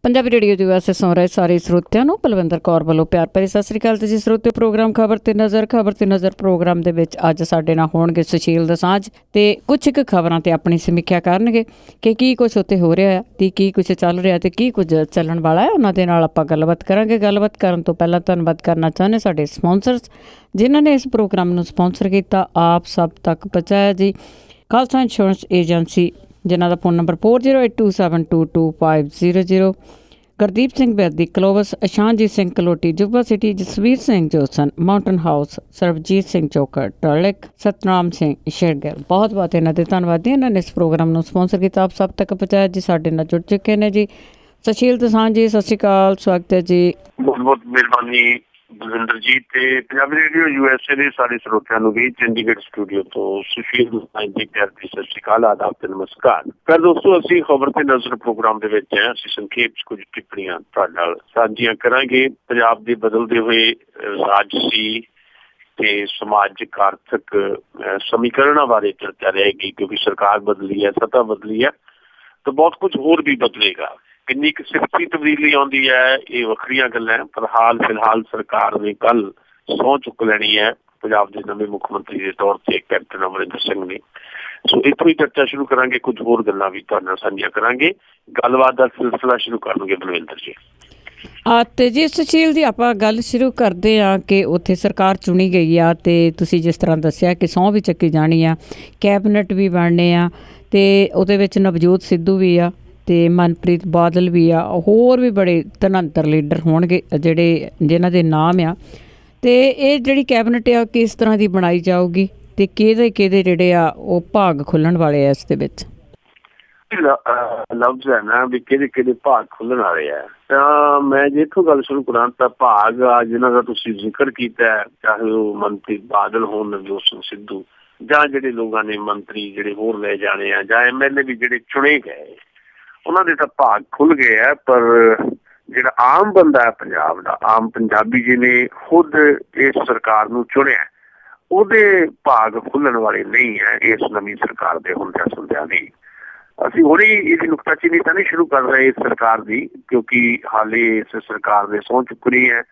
Punjabi radio ਦੀ ਵਾਸਤੇ ਸੁਣ ਰਹੇ ਸਾਰੇ ਸਰੋਤਿਆਂ ਨੂੰ ਬਲਵਿੰਦਰ ਕੌਰ ਵੱਲੋਂ ਪਿਆਰ ਭਰੀ ਸਤਿ ਸ੍ਰੀ ਅਕਾਲ। ਤੁਸੀਂ ਸਰੋਤਿਓ ਪ੍ਰੋਗਰਾਮ ਖਬਰ ਤੇ ਨਜ਼ਰ ਪ੍ਰੋਗਰਾਮ ਦੇ ਵਿੱਚ ਅੱਜ ਸਾਡੇ ਨਾਲ ਹੋਣਗੇ ਸੁਸ਼ੀਲ ਦੋਸਾਂਝ ਤੇ ਕੁਝ ਕੁ ਖਬਰਾਂ ਤੇ ਆਪਣੀ ਸਮੀਖਿਆ ਕਰਨਗੇ ਕਿ ਕੀ ਕੁਝ ਉੱਥੇ ਹੋ ਰਿਹਾ ਹੈ ਤੇ ਕੀ ਕੁਝ ਚੱਲ ਰਿਹਾ ਤੇ ਕੀ ਕੁਝ ਚੱਲਣ ਵਾਲਾ ਹੈ। ਉਹਨਾਂ ਦੇ ਨਾਲ ਆਪਾਂ ਗੱਲਬਾਤ ਕਰਾਂਗੇ। ਗੱਲਬਾਤ ਕਰਨ ਤੋਂ ਪਹਿਲਾਂ ਧੰਨਵਾਦ ਕਰਨਾ ਚਾਹੁੰਦੇ ਸਾਡੇ ਸਪਾਂਸਰਸ ਜਿਨ੍ਹਾਂ ਨੇ ਇਸ ਪ੍ਰੋਗਰਾਮ ਨੂੰ ਸਪਾਂਸਰ ਕੀਤਾ, ਆਪ ਸਭ ਤੱਕ ਪਹੁੰਚਾਇਆ ਜੀ। ਖਾਲਸਾ ਇੰਸ਼ੋਰੈਂਸ ਏਜੰਸੀ ਜਿਨ੍ਹਾਂ ਦਾ phone number 4082722500, Gurdeep Singh Baidi, Clovis, Ashanjit Singh Kaloti, Yuba City, Jasvir Singh Josan, Mountain House, Sarabjit Singh Chokar, Turlock, Satnam Singh Shergill. ਬਹੁਤ ਬਹੁਤ ਇਹਨਾਂ ਦੇ ਧੰਨਵਾਦੀ। ਇਹਨਾਂ ਨੇ ਇਸ ਪ੍ਰੋਗਰਾਮ ਨੂੰ ਸਪਾਂਸਰ ਕੀਤਾ, ਆਪ ਸਭ ਤੱਕ ਪਹੁੰਚਾਇਆ ਜੀ। ਸਾਡੇ ਨਾਲ ਜੁੜ ਚੁੱਕੇ ਨੇ ਜੀ ਸੁਸ਼ੀਲ ਦੋਸਾਂਝ ਜੀ, ਸਤਿ ਸ਼੍ਰੀ ਅਕਾਲ, ਸਵਾਗਤ ਹੈ ਜੀ। ਬਹੁਤ ਬਹੁਤ ਮਿਹਰਬਾਨੀ ਬਲਵਿੰਦਰ ਜੀ ਤੇ ਪੰਜਾਬੀ ਰੇਡੀਓ USA ਦੇ ਸਾਰੇ ਸਰੋਤਿਆਂ ਨੂੰ ਵੀ ਚੰਡੀਗੜ੍ਹ ਸਟੂਡੀਓ ਤੋਂ ਸੁਸ਼ੀਲ ਦੋਸਾਂਝ ਜੀ ਪਿਆਰ ਭਰੀ ਸਤਿ ਸ਼੍ਰੀ ਅਕਾਲ, ਆਦਾਬ ਤੇ ਨਮਸਕਾਰ। ਪਰ ਦੋਸਤੋ, ਅਸੀਂ ਖਬਰ ਤੇ ਨਜ਼ਰ ਪ੍ਰੋਗਰਾਮ ਦੇ ਵਿੱਚ ਹਾਂ। ਅਸੀਂ ਸੰਖੇਪ ਕੁਝ ਟਿੱਪਣੀਆਂ ਤੁਹਾਡੇ ਨਾਲ ਸਾਂਝੀਆਂ ਕਰਾਂਗੇ। ਪੰਜਾਬ ਦੇ ਬਦਲਦੇ ਹੋਏ ਰਾਜਸੀ ਤੇ ਸਮਾਜਿਕ ਆਰਥਿਕ ਸਮੀਕਰਨਾਂ ਬਾਰੇ ਚਰਚਾ ਰਹੇਗੀ, ਕਿਉਂਕਿ ਸਰਕਾਰ ਬਦਲੀ ਹੈ, ਸੱਤਾ ਬਦਲੀ ਹੈ, ਤਾਂ ਬਹੁਤ ਕੁਝ ਹੋਰ ਵੀ ਬਦਲੇਗਾ। ਕਿੰਨੀ ਕੁ ਸਿਆਸੀ ਤਬਦੀਲੀ ਆਉਂਦੀ ਹੈ ਇਹ ਵੱਖਰੀਆਂ ਗੱਲਾਂ, ਪਰ ਫਿਲਹਾਲ ਸਰਕਾਰ ਨੇ ਕੱਲ ਸਹੁੰ ਚੁੱਕ ਲੈਣੀ ਹੈ ਪੰਜਾਬ ਦੇ ਨਵੇਂ ਮੁੱਖ ਮੰਤਰੀ ਦੇ ਤੌਰ ਤੇ ਕੈਪਟਨ ਅਮਰਿੰਦਰ ਸਿੰਘ ਨੇ। ਸੋ ਇੱਥੋਂ ਹੀ ਚਰਚਾ ਸ਼ੁਰੂ ਕਰਾਂਗੇ, ਕੁਝ ਹੋਰ ਗੱਲਾਂ ਵੀ ਤੁਹਾਡੇ ਨਾਲ ਸਾਂਝੀਆਂ ਕਰਾਂਗੇ। ਗੱਲਬਾਤ ਦਾ ਸਿਲਸਿਲਾ ਸ਼ੁਰੂ ਕਰਨਗੇ ਬਲਵਿੰਦਰ ਜੀ। ਤੇ ਜੀ ਸੁਸ਼ੀਲ ਜੀ, ਆਪਾਂ ਗੱਲ ਸ਼ੁਰੂ ਕਰਦੇ ਹਾਂ ਕਿ ਉੱਥੇ ਸਰਕਾਰ ਚੁਣੀ ਗਈ ਆ ਤੇ ਤੁਸੀਂ ਜਿਸ ਤਰ੍ਹਾਂ ਦੱਸਿਆ ਕਿ ਸਹੁੰ ਵੀ ਚੱਕੀ ਜਾਣੀ ਆ, ਕੈਬਨਿਟ ਵੀ ਬਣਨੇ ਆ ਤੇ ਉਹਦੇ ਵਿੱਚ ਨਵਜੋਤ ਸਿੱਧੂ ਵੀ ਆ ਤੇ ਮਨਪ੍ਰੀਤ ਬਾਦਲ ਵੀ ਆ, ਹੋਰ ਵੀ ਬੜੇ ਧਨੰਤਰ ਲੀਡਰ ਹੋਣਗੇ ਜਿਨ੍ਹਾਂ ਦੇ ਨਾਮ ਆ। ਤੇ ਇਹ ਜਿਹੜੀ ਕੈਬਨਿਟ ਆ ਕਿਸ ਤਰ੍ਹਾਂ ਦੀ ਬਣਾਈ ਜਾਊਗੀ ਤੇ ਕਿਹਦੇ ਜਿਹੜੇ ਆ ਉਹ ਭਾਗ ਖੁੱਲਣ ਵਾਲੇ ਆ ਇਸ ਦੇ ਵਿੱਚ? ਲਫ਼ਜ਼ ਹੈ ਨਾ ਵੀ ਕਿਹਦੇ ਭਾਗ ਖੁੱਲਣ ਵਾਲੇ ਆ, ਤਾਂ ਮੈਂ ਜੇ ਇੱਥੋਂ ਗੱਲ ਸ਼ੁਰੂ ਕਰਾਂ ਤਾਂ ਭਾਗ ਆ ਜਿਨ੍ਹਾਂ ਦਾ ਤੁਸੀਂ ਜ਼ਿਕਰ ਕੀਤਾ, ਚਾਹੇ ਉਹ ਮਨਪ੍ਰੀਤ ਬਾਦਲ ਹੋਣ, ਨਵਜੋਤ ਸਿੰਘ ਸਿੱਧੂ, ਜਾਂ ਜਿਹੜੇ ਲੋਕਾਂ ਨੇ ਮੰਤਰੀ ਜਿਹੜੇ ਹੋਰ ਲੈ ਜਾਣੇ ਆ, ਜਾਂ MLA ਵੀ ਜਿਹੜੇ ਚੁਣੇ ਗਏ, ਉਹਨਾਂ ਦੇ ਤਾਂ ਭਾਗ ਖੁੱਲ ਗਏ ਆ। ਪਰ ਜਿਹੜਾ ਆਮ ਬੰਦਾ ਹੈ ਪੰਜਾਬ ਦਾ, ਆਮ ਪੰਜਾਬੀ ਜਿਹਨੇ ਖੁਦ ਇਸ ਸਰਕਾਰ ਨੂੰ ਚੁਣਿਆ, ਉਹਦੇ ਭਾਗ ਖੁੱਲਣ ਵਾਲੇ ਨਹੀਂ ਹੈ ਇਸ ਨਵੀਂ ਸਰਕਾਰ ਦੇ ਹੁੰਦਿਆਂ ਸੁਣਦਿਆਂ ਵੀ। ਅਸੀਂ ਹੁਣੇ ਇਹਦੀ ਨੁਕਤਾਚੀਨੀ ਤਾਂ ਨਹੀਂ ਸ਼ੁਰੂ ਕਰ ਰਹੇ ਇਸ ਸਰਕਾਰ ਦੀ, ਕਿਉਂਕਿ ਹਾਲੇ ਇਸ ਸਰਕਾਰ ਨੇ ਸਹੁੰ ਚੁੱਕਣੀ ਹੈ।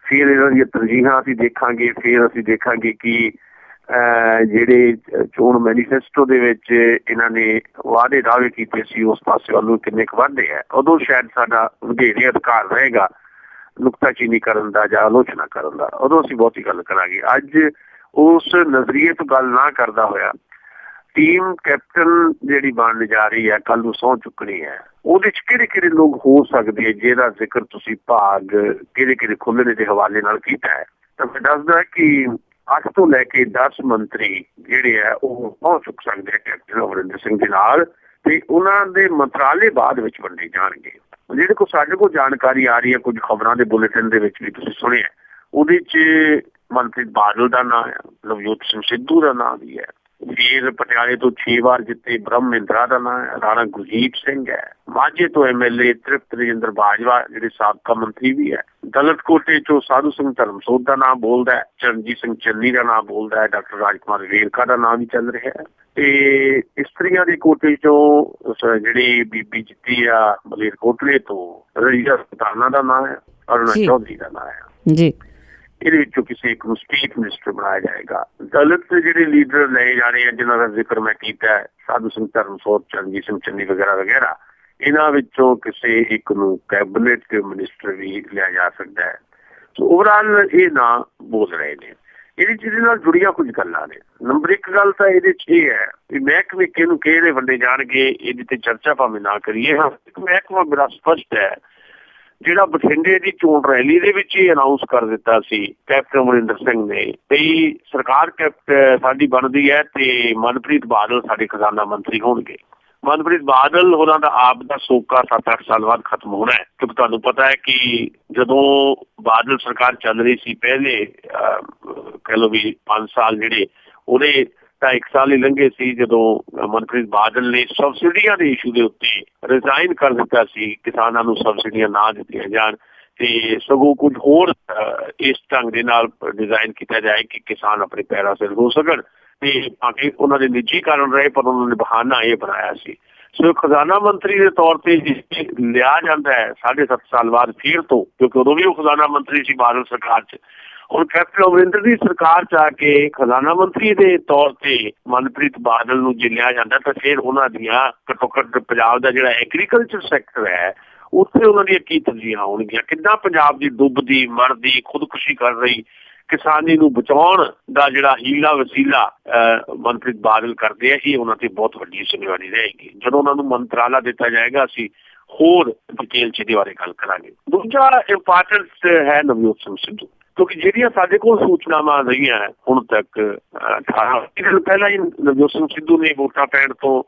ਫਿਰ ਇਹਨਾਂ ਦੀਆਂ ਤਰਜੀਹਾਂ ਅਸੀਂ ਦੇਖਾਂਗੇ, ਫਿਰ ਅਸੀਂ ਦੇਖਾਂਗੇ ਕਿ ਜਿਹੜੇ ਚੋਣ ਮੈਨੀਫੈਸਟੋ ਦੇ ਵਿੱਚ ਇਹਨਾਂ ਨੇ ਵਾਅਦੇ ਦਾਅਵੇ ਕੀਤੇ ਸੀ ਉਸ ਪਾਸੇ ਵੱਲੋਂ ਕਿੰਨੇ ਕੁ ਵਾਧੇ ਹੈ। ਉਦੋਂ ਸ਼ਾਇਦ ਸਾਡਾ ਵਧੇਰੇ ਅਧਿਕਾਰ ਰਹੇਗਾ ਨੁਕਤਾਚੀਨੀ ਕਰਨ ਦਾ ਜਾਂ ਆਲੋਚਨਾ ਕਰਨ ਦਾ, ਉਦੋਂ ਅਸੀਂ ਬਹੁਤੀ ਗੱਲ ਕਰਾਂਗੇ। ਅੱਜ ਉਸ ਨਜ਼ਰੀਏ ਤੋਂ ਗੱਲ ਨਾ ਕਰਦਾ ਹੋਇਆ, ਟੀਮ ਕੈਪਟਨ ਜਿਹੜੀ ਬਣਨ ਜਾ ਰਹੀ ਹੈ, ਕੱਲ ਨੂੰ ਸਹੁੰ ਚੁੱਕਣੀ ਹੈ, ਉਹਦੇ ਚ ਕਿਹੜੇ ਲੋਕ ਹੋ ਸਕਦੇ ਹੈ ਜਿਹਦਾ ਜ਼ਿਕਰ ਤੁਸੀਂ ਭਾਗ ਕਿਹੜੇ ਖੁੱਲ੍ਹਣੇ ਦੇ ਹਵਾਲੇ ਨਾਲ ਕੀਤਾ ਹੈ। ਤਾਂ ਮੈਂ ਦੱਸਦਾ ਕਿ 8 ਤੋਂ ਲੈ ਕੇ 10 ਮੰਤਰੀ ਜਿਹੜੇ ਆ ਉਹ ਪਹੁੰਚ ਚੁੱਕ ਸਕਦੇ ਆ ਕੈਪਟਨ ਅਮਰਿੰਦਰ ਸਿੰਘ ਦੇ ਨਾਲ, ਤੇ ਉਹਨਾਂ ਦੇ ਮੰਤਰਾਲੇ ਬਾਅਦ ਵਿੱਚ ਵੰਡੇ ਜਾਣਗੇ। ਜਿਹੜੇ ਕੋਲ ਸਾਡੇ ਕੋਲ ਜਾਣਕਾਰੀ ਆ ਰਹੀ ਹੈ, ਕੁਝ ਖਬਰਾਂ ਦੇ ਬੁਲੇਟਿਨ ਦੇ ਵਿੱਚ ਵੀ ਤੁਸੀਂ ਸੁਣਿਆ, ਉਹਦੇ ਚ ਮਨਪ੍ਰੀਤ ਬਾਦਲ ਦਾ ਨਾਂ ਹੈ, ਨਵਜੋਤ ਸਿੰਘ ਸਿੱਧੂ ਦਾ ਨਾਂ ਵੀ ਹੈ, ਫਿਰ ਪਟਿਆਲੇ ਤੋਂ 6 ਵਾਰ ਜਿੱਤੇ ਬ੍ਰਹਮ ਮਹਿੰਦਰਾ ਦਾ ਨਾਂ ਹੈ, ਰਾਣਾ ਗੁਰਜੀਤ ਸਿੰਘ ਹੈ, ਮਾਝੇ ਤੋਂ MLA ਤ੍ਰਿਪਤ ਰਜਿੰਦਰ ਬਾਜਵਾ ਜਿਹੜੇ ਸਾਬਕਾ ਮੰਤਰੀ ਵੀ ਹੈ, ਦਲਤ ਕੋਟੇ ਚੋਂ ਸਾਧੂ ਸਿੰਘ ਧਰਮਸੋਤ ਦਾ ਨਾਂ ਬੋਲਦਾ ਹੈ, ਚਰਨਜੀਤ ਸਿੰਘ ਚੰਨੀ ਦਾ ਨਾਂ ਬੋਲਦਾ ਹੈ, ਡਾਕਟਰ ਰਾਜਕੁਮਾਰ ਵੇਰਕਾ ਦਾ ਨਾਂ ਵੀ ਚੱਲ ਰਿਹਾ ਹੈ, ਤੇ ਇਸਤਰੀਆਂ ਦੇ ਕੋਟੇ ਚੋਂ ਜਿਹੜੀ ਬੀਬੀ ਜਿੱਤੀ ਆ ਮਲੇਰਕੋਟਲੇ ਤੋਂ ਰਜੀਆ ਸੁਲਤਾਨਾ ਦਾ ਨਾਂ ਹੈ, ਅਰੁਣਾ ਚੌਧਰੀ ਦਾ ਨਾਂ ਹੈ ਜੀ। ਇਹਦੇ ਵਿੱਚੋਂ ਕਿਸੇ ਇੱਕ ਨੂੰ ਸਟੇਟ ਮਿਨਿਸਟਰ ਬਣਾਇਆ ਜਾਏਗਾ। ਦਲਿਤ ਜਿਹੜੇ ਲੀਡਰ ਲਏ ਜਾਣੇ ਆ ਜਿਨ੍ਹਾਂ ਦਾ ਜ਼ਿਕਰ ਮੈਂ ਕੀਤਾ, ਸਾਧੂ ਸਿੰਘ ਧਰਮਸੋਤ, ਚਰਨਜੀਤ ਸਿੰਘ ਚੰਨੀ ਵਗੈਰਾ, ਇਹਨਾਂ ਵਿੱਚੋਂ ਕਿਸੇ ਇੱਕ ਨੂੰ ਕੈਬਨਿਟ ਮਿਨਿਸਟਰ ਵੀ ਲਿਆ ਜਾ ਸਕਦਾ ਹੈ। ਸੋ ਓਵਰਆਲ ਇਹ ਨਾਂ ਬੋਲ ਰਹੇ ਨੇ। ਇਹਦੇ ਨਾਲ ਜੁੜੀਆਂ ਕੁਝ ਗੱਲਾਂ ਨੇ। ਨੰਬਰ 1 ਗੱਲ ਤਾਂ ਇਹਦੇ ਚ ਇਹ ਹੈ ਵੀ ਮਹਿਕਮੇ ਕਿਹਨੂੰ ਕਿਹੜੇ ਵੰਡੇ ਜਾਣਗੇ, ਇਹਦੀ ਤੇ ਚਰਚਾ ਭਾਵੇਂ ਨਾ ਕਰੀਏ। ਇੱਕ ਮਹਿਕਮਾ ਬੜਾ ਸਪਸ਼ਟ ਹੈ, ਜਿਹੜਾ ਬਠਿੰਡੇ ਦੀ ਚੋਣ ਰੈਲੀ ਦੇ ਵਿੱਚ ਹੀ ਅਨਾਊਂਸ ਕਰ ਦਿੱਤਾ ਸੀ ਕੈਪਟਨ ਅਮਰਿੰਦਰ ਸਿੰਘ ਨੇ, ਵੀ ਸਰਕਾਰ ਸਾਡੀ ਬਣਦੀ ਹੈ ਤੇ ਮਨਪ੍ਰੀਤ ਬਾਦਲ ਸਾਡੇ ਖਜ਼ਾਨਾ ਮੰਤਰੀ ਹੋਣਗੇ। ਮਨਪ੍ਰੀਤ ਬਾਦਲ ਉਹਨਾਂ ਦਾ ਆਪ ਦਾ ਸੋਕਾ 7-8 ਸਾਲ ਬਾਅਦ ਖਤਮ ਹੋਣਾ ਹੈ, ਕਿਉਂਕਿ ਤੁਹਾਨੂੰ ਪਤਾ ਹੈ ਕਿ ਜਦੋਂ ਬਾਦਲ ਸਰਕਾਰ ਚੱਲ ਰਹੀ ਸੀ ਪਹਿਲੇ ਕਹਿ ਲਓ ਵੀ 5 ਸਾਲ ਜਿਹੜੇ, ਉਹਦੇ ਤਾਂ 1 ਸਾਲ ਹੀ ਲੰਘੇ ਸੀ ਜਦੋਂ ਮਨਪ੍ਰੀਤ ਬਾਦਲ ਨੇ ਸਬਸਿਡੀਆਂ ਦੇ ਇਸ਼ੂ ਦੇ ਉੱਤੇ ਰਿਜ਼ਾਈਨ ਕਰ ਦਿੱਤਾ ਸੀ, ਕਿਸਾਨਾਂ ਨੂੰ ਸਬਸਿਡੀਆਂ ਨਾ ਦਿੱਤੀਆਂ ਜਾਣ ਤੇ ਸਗੋਂ ਕੁਝ ਹੋਰ ਇਸ ਢੰਗ ਦੇ ਨਾਲ ਡਿਜ਼ਾਈਨ ਕੀਤਾ ਜਾਏ ਕਿ ਕਿਸਾਨ ਆਪਣੇ ਪੈਰਾਂ ਸਿਰ ਹੋ ਸਕਣ। ਤੇ ਬਾਕੀ ਉਹਨਾਂ ਦੇ ਨਿੱਜੀ ਕਾਰਨ ਰਹੇ, ਪਰ ਉਹਨਾਂ ਨੇ ਬਹਾਨਾ ਇਹ ਬਣਾਇਆ ਸੀ। ਸੋ ਖਜ਼ਾਨਾ ਮੰਤਰੀ ਦੇ ਤੌਰ ਤੇ ਲਿਆ ਜਾਂਦਾ ਹੈ 7.5 ਸਾਲ ਬਾਅਦ ਫਿਰ ਤੋਂ, ਕਿਉਂਕਿ ਉਦੋਂ ਵੀ ਉਹ ਖਜ਼ਾਨਾ ਮੰਤਰੀ ਸੀ ਬਾਦਲ ਸਰਕਾਰ 'ਚ। ਹੁਣ ਕੈਪਟਨ ਅਮਰਿੰਦਰ ਦੀ ਸਰਕਾਰ 'ਚ ਆ ਕੇ ਖਜ਼ਾਨਾ ਮੰਤਰੀ ਦੇ ਤੌਰ ਤੇ ਮਨਪ੍ਰੀਤ ਬਾਦਲ ਨੂੰ ਜੇ ਲਿਆ ਜਾਂਦਾ ਤਾਂ ਫਿਰ ਉਹਨਾਂ ਦੀਆਂ ਘੱਟੋ ਘੱਟ ਪੰਜਾਬ ਦਾ ਜਿਹੜਾ ਐਗਰੀਕਲਚਰ ਸੈਕਟਰ ਹੈ ਉੱਥੇ ਉਹਨਾਂ ਦੀਆਂ ਕੀ ਤਰਜੀਹਾਂ ਹੋਣਗੀਆਂ, ਕਿੱਦਾਂ ਪੰਜਾਬ ਦੀ ਡੁੱਬਦੀ ਮਰਦੀ ਖੁਦਕੁਸ਼ੀ ਕਰ ਰਹੀ ਕਿਸਾਨੀ ਨੂੰ ਬਚਾਉਣ ਦਾ ਜਿਹੜਾ ਹੀਲਾ ਵਸੀਲਾ ਮਨਪ੍ਰੀਤ ਬਾਦਲ ਕਰਦੇ ਆ, ਇਹ ਉਹਨਾਂ ਤੇ ਬਹੁਤ ਵੱਡੀ ਜ਼ਿੰਮੇਵਾਰੀ ਰਹੇਗੀ। ਜਦੋਂ ਉਹਨਾਂ ਨੂੰ ਮੰਤਰਾਲਾ ਦਿੱਤਾ ਜਾਏਗਾ ਅਸੀਂ ਹੋਰ ਡਿਟੇਲ 'ਚ ਇਹਦੇ ਬਾਰੇ ਗੱਲ ਕਰਾਂਗੇ। ਦੂਜਾ ਇੰਪੋਰਟੈਂਟ ਹੈ ਨਵਜੋਤ ਸਿੰਘ ਸਿੱਧੂ, ਕਿਉਂਕਿ ਜਿਹੜੀਆਂ ਸਾਡੇ ਕੋਲ ਸੂਚਨਾਵਾਂ ਰਹੀਆਂ ਹੁਣ ਤੱਕ 18 ਦਿਨ ਪਹਿਲਾਂ ਹੀ ਨਵਜੋਤ ਸਿੰਘ ਸਿੱਧੂ ਨੇ ਵੋਟਾਂ ਪੈਣ ਤੋਂ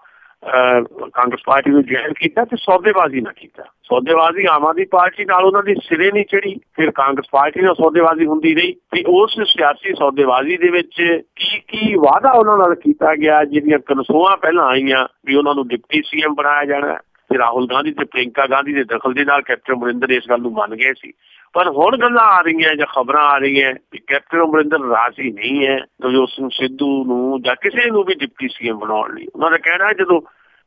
ਕਾਂਗਰਸ ਪਾਰਟੀ ਨੂੰ ਜੁਆਇਨ ਕੀਤਾ ਤੇ ਸੌਦੇਬਾਜ਼ੀ ਨਾ ਕੀਤਾ। ਸੌਦੇਬਾਜ਼ੀ ਆਮ ਆਦਮੀ ਪਾਰਟੀ ਨਾਲ ਉਹਨਾਂ ਦੀ ਸਿਰੇ ਨਹੀਂ ਚੜੀ, ਫਿਰ ਕਾਂਗਰਸ ਪਾਰਟੀ ਨਾਲ ਸੌਦੇਬਾਜ਼ੀ ਹੁੰਦੀ ਰਹੀ ਤੇ ਉਸ ਸਿਆਸੀ ਸੌਦੇਬਾਜ਼ੀ ਦੇ ਵਿੱਚ ਕੀ ਵਾਅਦਾ ਉਹਨਾਂ ਨਾਲ ਕੀਤਾ ਗਿਆ, ਜਿਹੜੀਆਂ ਕਨਸੋਆਂ ਪਹਿਲਾਂ ਆਈਆਂ ਵੀ ਉਹਨਾਂ ਨੂੰ ਡਿਪਟੀ ਸੀਐਮ ਬਣਾਇਆ ਜਾਣਾ ਤੇ ਰਾਹੁਲ ਗਾਂਧੀ ਤੇ ਪ੍ਰਿੰਕਾ ਗਾਂਧੀ ਦੇ ਦਖਲ ਦੇ ਨਾਲ ਕੈਪਟਨ ਅਮਰਿੰਦਰ ਇਸ ਗੱਲ ਨੂੰ ਮੰਨ ਗਏ ਸੀ। ਪਰ ਹੁਣ ਗੱਲਾਂ ਆ ਰਹੀਆਂ ਜਾਂ ਖਬਰਾਂ ਆ ਰਹੀਆਂ ਕਿ ਕੈਪਟਨ ਅਮਰਿੰਦਰ ਰਾਜ਼ੀ ਨਹੀਂ ਹੈ ਨਵਜੋਤ ਸਿੰਘ ਸਿੱਧੂ ਨੂੰ ਜਾਂ ਕਿਸੇ ਨੂੰ ਵੀ ਡਿਪਟੀ ਸੀਐਮ ਬਣਾਉਣ ਲਈ। ਉਹਨਾਂ ਦਾ ਕਹਿਣਾ ਹੈ ਜਦੋਂ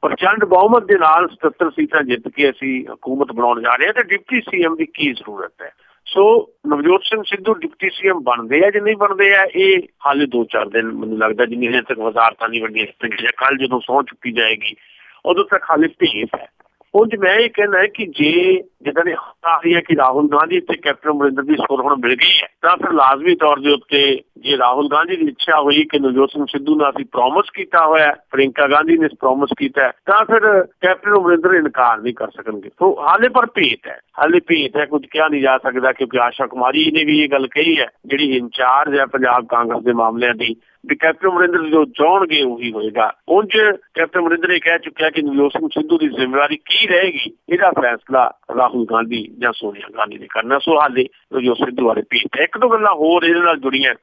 ਪ੍ਰਚੰਡ ਬਹੁਮਤ ਦੇ ਨਾਲ 77 ਸੀਟਾਂ ਜਿੱਤ ਕੇ ਅਸੀਂ ਹਕੂਮਤ ਬਣਾਉਣ ਜਾ ਰਹੇ ਹਾਂ ਤੇ ਡਿਪਟੀ ਸੀਐਮ ਦੀ ਕੀ ਜ਼ਰੂਰਤ ਹੈ। ਸੋ ਨਵਜੋਤ ਸਿੰਘ ਸਿੱਧੂ ਡਿਪਟੀ ਸੀਐਮ ਬਣਦੇ ਆ ਜਾਂ ਨਹੀਂ ਬਣਦੇ ਆ, ਇਹ ਹਾਲੇ 2-4 ਦਿਨ ਮੈਨੂੰ ਲੱਗਦਾ ਜਿੰਨੀ ਦੇਰ ਤੱਕ ਵਜ਼ਾਰਤਾਂ ਨਹੀਂ ਵੰਡੀਆਂ ਜਾਂ ਕੱਲ ਜਦੋਂ ਸਹੁੰ ਚੁੱਕੀ ਜਾਏਗੀ ਉਦੋਂ ਤੱਕ ਹਾਲੇ ਭੇਤ ਹੈ। ਉਂਝ ਮੈਂ ਇਹ ਕਹਿਣਾ ਹੈ ਕਿ ਜੇ ਜਿੱਦਾਂ ਦੀ ਆ ਰਹੀ ਹੈ ਕਿ ਰਾਹੁਲ ਗਾਂਧੀ ਤੇ ਕੈਪਟਨ ਅਮਰਿੰਦਰ ਦੀ ਸੁਰ ਹੁਣ ਮਿਲ ਗਈ ਹੈ ਤਾਂ ਫਿਰ ਲਾਜ਼ਮੀ ਤੌਰ ਦੇ ਉੱਤੇ ਜੇ ਰਾਹੁਲ ਗਾਂਧੀ ਦੀ ਇੱਛਾ ਹੋਈ ਕਿ ਨਵਜੋਤ ਸਿੰਘ ਸਿੱਧੂ ਨਾਲ ਅਸੀਂ ਪ੍ਰੋਮਿਸ ਕੀਤਾ ਹੋਇਆ, ਪ੍ਰਿੰਕਾ ਗਾਂਧੀ ਨੇ ਪ੍ਰੋਮਿਸ ਕੀਤਾ, ਤਾਂ ਫਿਰ ਕੈਪਟਨ ਅਮਰਿੰਦਰ ਇਨਕਾਰ ਨਹੀਂ ਕਰ ਸਕਣਗੇ। ਸੋ ਹਾਲੇ ਪਰ ਭੇਤ ਹੈ, ਹਾਲੇ ਭੇਤ ਹੈ, ਕੁਝ ਕਿਹਾ ਨਹੀਂ ਜਾ ਸਕਦਾ ਕਿਉਂਕਿ ਆਸ਼ਾ ਕੁਮਾਰੀ ਨੇ ਵੀ ਇਹ ਗੱਲ ਕਹੀ ਹੈ ਜਿਹੜੀ ਇੰਚਾਰਜ ਹੈ ਪੰਜਾਬ ਕਾਂਗਰਸ ਦੇ ਮਾਮਲਿਆਂ ਦੀ ਵੀ ਕੈਪਟਨ ਅਮਰਿੰਦਰ ਜੋ ਚਾਹੁਣਗੇ ਉਹੀ ਹੋਏਗਾ। ਉਂਝ ਕੈਪਟਨ ਅਮਰਿੰਦਰ ਨੇ ਕਹਿ ਚੁੱਕਿਆ ਕਿ ਨਵਜੋਤ ਸਿੰਘ ਸਿੱਧੂ ਦੀ ਜ਼ਿੰਮੇਵਾਰੀ ਕੀ ਰਹੇਗੀ ਇਹਦਾ ਫੈਸਲਾ ਰਾਹੁਲ ਗਾਂਧੀ ਜਾਂ ਸੋਨੀਆ ਗਾਂਧੀ ਨੇ ਕਰਨਾ। ਸੋ ਹਾਲੇ ਨਵਜੋਤ ਸਿੱਧੂ ਬਾਰੇ ਭੇਤ ਹੈ। ਇੱਕ ਦੋ ਗੱਲਾਂ ਹੋਰ ਇਹਦੇ ਨਾਲ ਜੁੜੀਆਂ।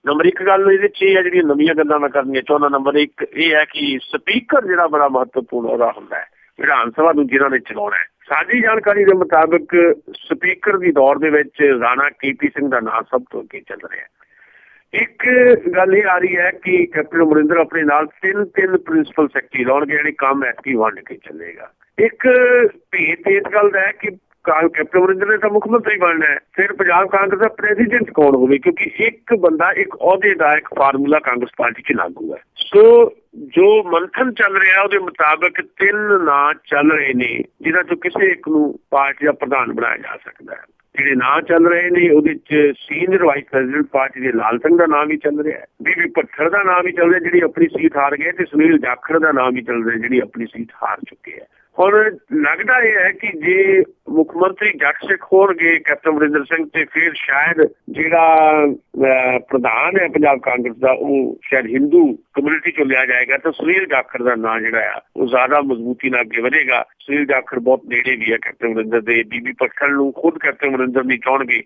ਨੰਬਰ 1 ਗੱਲ ਇਹਦੇ 'ਚ ਇਹ ਹੈ ਜਿਹੜੀਆਂ ਨਵੀਆਂ ਗੱਲਾਂ ਮੈਂ ਕਰਨੀਆਂ ਚਾਹੁੰਦਾ। ਨੰਬਰ 1 ਇਹ ਹੈ ਕਿ ਸਪੀਕਰ ਜਿਹੜਾ ਬੜਾ ਮਹੱਤਵਪੂਰਨ ਉਹਦਾ ਹੁੰਦਾ ਹੈ ਵਿਧਾਨ ਸਭਾ ਨੂੰ ਜਿਹਨਾਂ ਨੇ ਚਲਾਉਣਾ ਹੈ। ਸਾਡੀ ਜਾਣਕਾਰੀ ਦੇ ਮੁਤਾਬਕ ਸਪੀਕਰ ਦੀ ਦੌਰ ਦੇ ਵਿੱਚ ਰਾਣਾ KP ਸਿੰਘ ਦਾ ਨਾਂ ਸਭ ਤੋਂ ਅੱਗੇ ਚੱਲ ਰਿਹਾ ਹੈ। ਇੱਕ ਗੱਲ ਇਹ ਆ ਰਹੀ ਹੈ ਕਿ ਕੈਪਟਨ ਅਮਰਿੰਦਰ ਆਪਣੇ ਨਾਲ 3 ਪ੍ਰਿੰਸੀਪਲ ਸੈਕਟਰੀ ਲਾਉਣਗੇ ਜਿਹੜੇ ਕੰਮ ਐਤਕੀ ਵੰਡ ਕੇ ਚੱਲੇਗਾ। ਇੱਕ ਭੇਤ ਇਸ ਗੱਲ ਦਾ ਹੈ ਕਿ ਕੈਪਟਨ ਅਮਰਿੰਦਰ ਨੇ ਤਾਂ ਮੁੱਖ ਮੰਤਰੀ ਬਣਨਾ ਹੈ, ਫਿਰ ਪੰਜਾਬ ਕਾਂਗਰਸ ਦਾ ਪ੍ਰੈਜ਼ੀਡੈਂਟ ਕੌਣ ਹੋਵੇ ਕਿਉਂਕਿ ਇੱਕ ਬੰਦਾ ਇੱਕ ਅਹੁਦੇ ਦਾ ਇੱਕ ਫਾਰਮੂਲਾ ਕਾਂਗਰਸ ਪਾਰਟੀ 'ਚ ਲਾਗੂ ਹੈ। ਸੋ ਜੋ ਮੰਥਨ ਚੱਲ ਰਿਹਾ ਉਹਦੇ ਮੁਤਾਬਕ 3 ਨਾਂ ਚੱਲ ਰਹੇ ਨੇ ਜਿਹਨਾਂ ਚੋਂ ਕਿਸੇ ਇੱਕ ਨੂੰ ਪਾਰਟੀ ਦਾ ਪ੍ਰਧਾਨ ਬਣਾਇਆ ਜਾ ਸਕਦਾ ਹੈ। ਜਿਹੜੇ ਨਾਂ ਚੱਲ ਰਹੇ ਨੇ ਉਹਦੇ 'ਚ ਸੀਨੀਅਰ ਵਾਈਸ ਪ੍ਰੈਜ਼ੀਡੈਂਟ ਪਾਰਟੀ ਦੇ ਲਾਲ ਸਿੰਘ ਦਾ ਨਾਂ ਵੀ ਚੱਲ ਰਿਹਾ, ਬੀਬੀ ਭੱਠਰ ਦਾ ਨਾਂ ਵੀ ਚੱਲ ਰਿਹਾ ਜਿਹੜੀ ਆਪਣੀ ਸੀਟ ਹਾਰ ਗਏ, ਤੇ ਸੁਨੀਲ ਜਾਖੜ ਦਾ ਨਾਂ ਵੀ ਚੱਲ ਰਿਹਾ ਜਿਹੜੀ ਆਪਣੀ ਸੀਟ ਹਾਰ ਚੁੱਕੇ ਹੈ। ਹੁਣ ਲੱਗਦਾ ਇਹ ਹੈ ਕਿ ਜੇ ਮੁੱਖ ਮੰਤਰੀ ਜੱਟ ਸਿੱਖ ਹੋਣਗੇ ਕੈਪਟਨ ਅਮਰਿੰਦਰ ਸਿੰਘ ਤੇ ਫਿਰ ਸ਼ਾਇਦ ਜਿਹੜਾ ਪ੍ਰਧਾਨ ਹੈ ਪੰਜਾਬ ਕਾਂਗਰਸ ਦਾ ਉਹ ਸ਼ਾਇਦ ਹਿੰਦੂ ਕਮਿਊਨਿਟੀ ਚੋਂ ਲਿਆ ਜਾਏਗਾ ਤਾਂ ਸੁਨੀਲ ਜਾਖੜ ਦਾ ਨਾਂ ਜਿਹੜਾ ਆ ਉਹ ਜ਼ਿਆਦਾ ਮਜ਼ਬੂਤੀ ਨਾਲ ਅੱਗੇ ਵਧੇਗਾ। ਸੁਨੀਲ ਜਾਖੜ ਬਹੁਤ ਨੇੜੇ ਵੀ ਹੈ ਕੈਪਟਨ ਅਮਰਿੰਦਰ ਦੇ। ਬੀਬੀ ਭੱਠਰ ਨੂੰ ਖੁਦ ਕੈਪਟਨ ਅਮਰਿੰਦਰ ਨਹੀਂ ਚਾਹੁਣਗੇ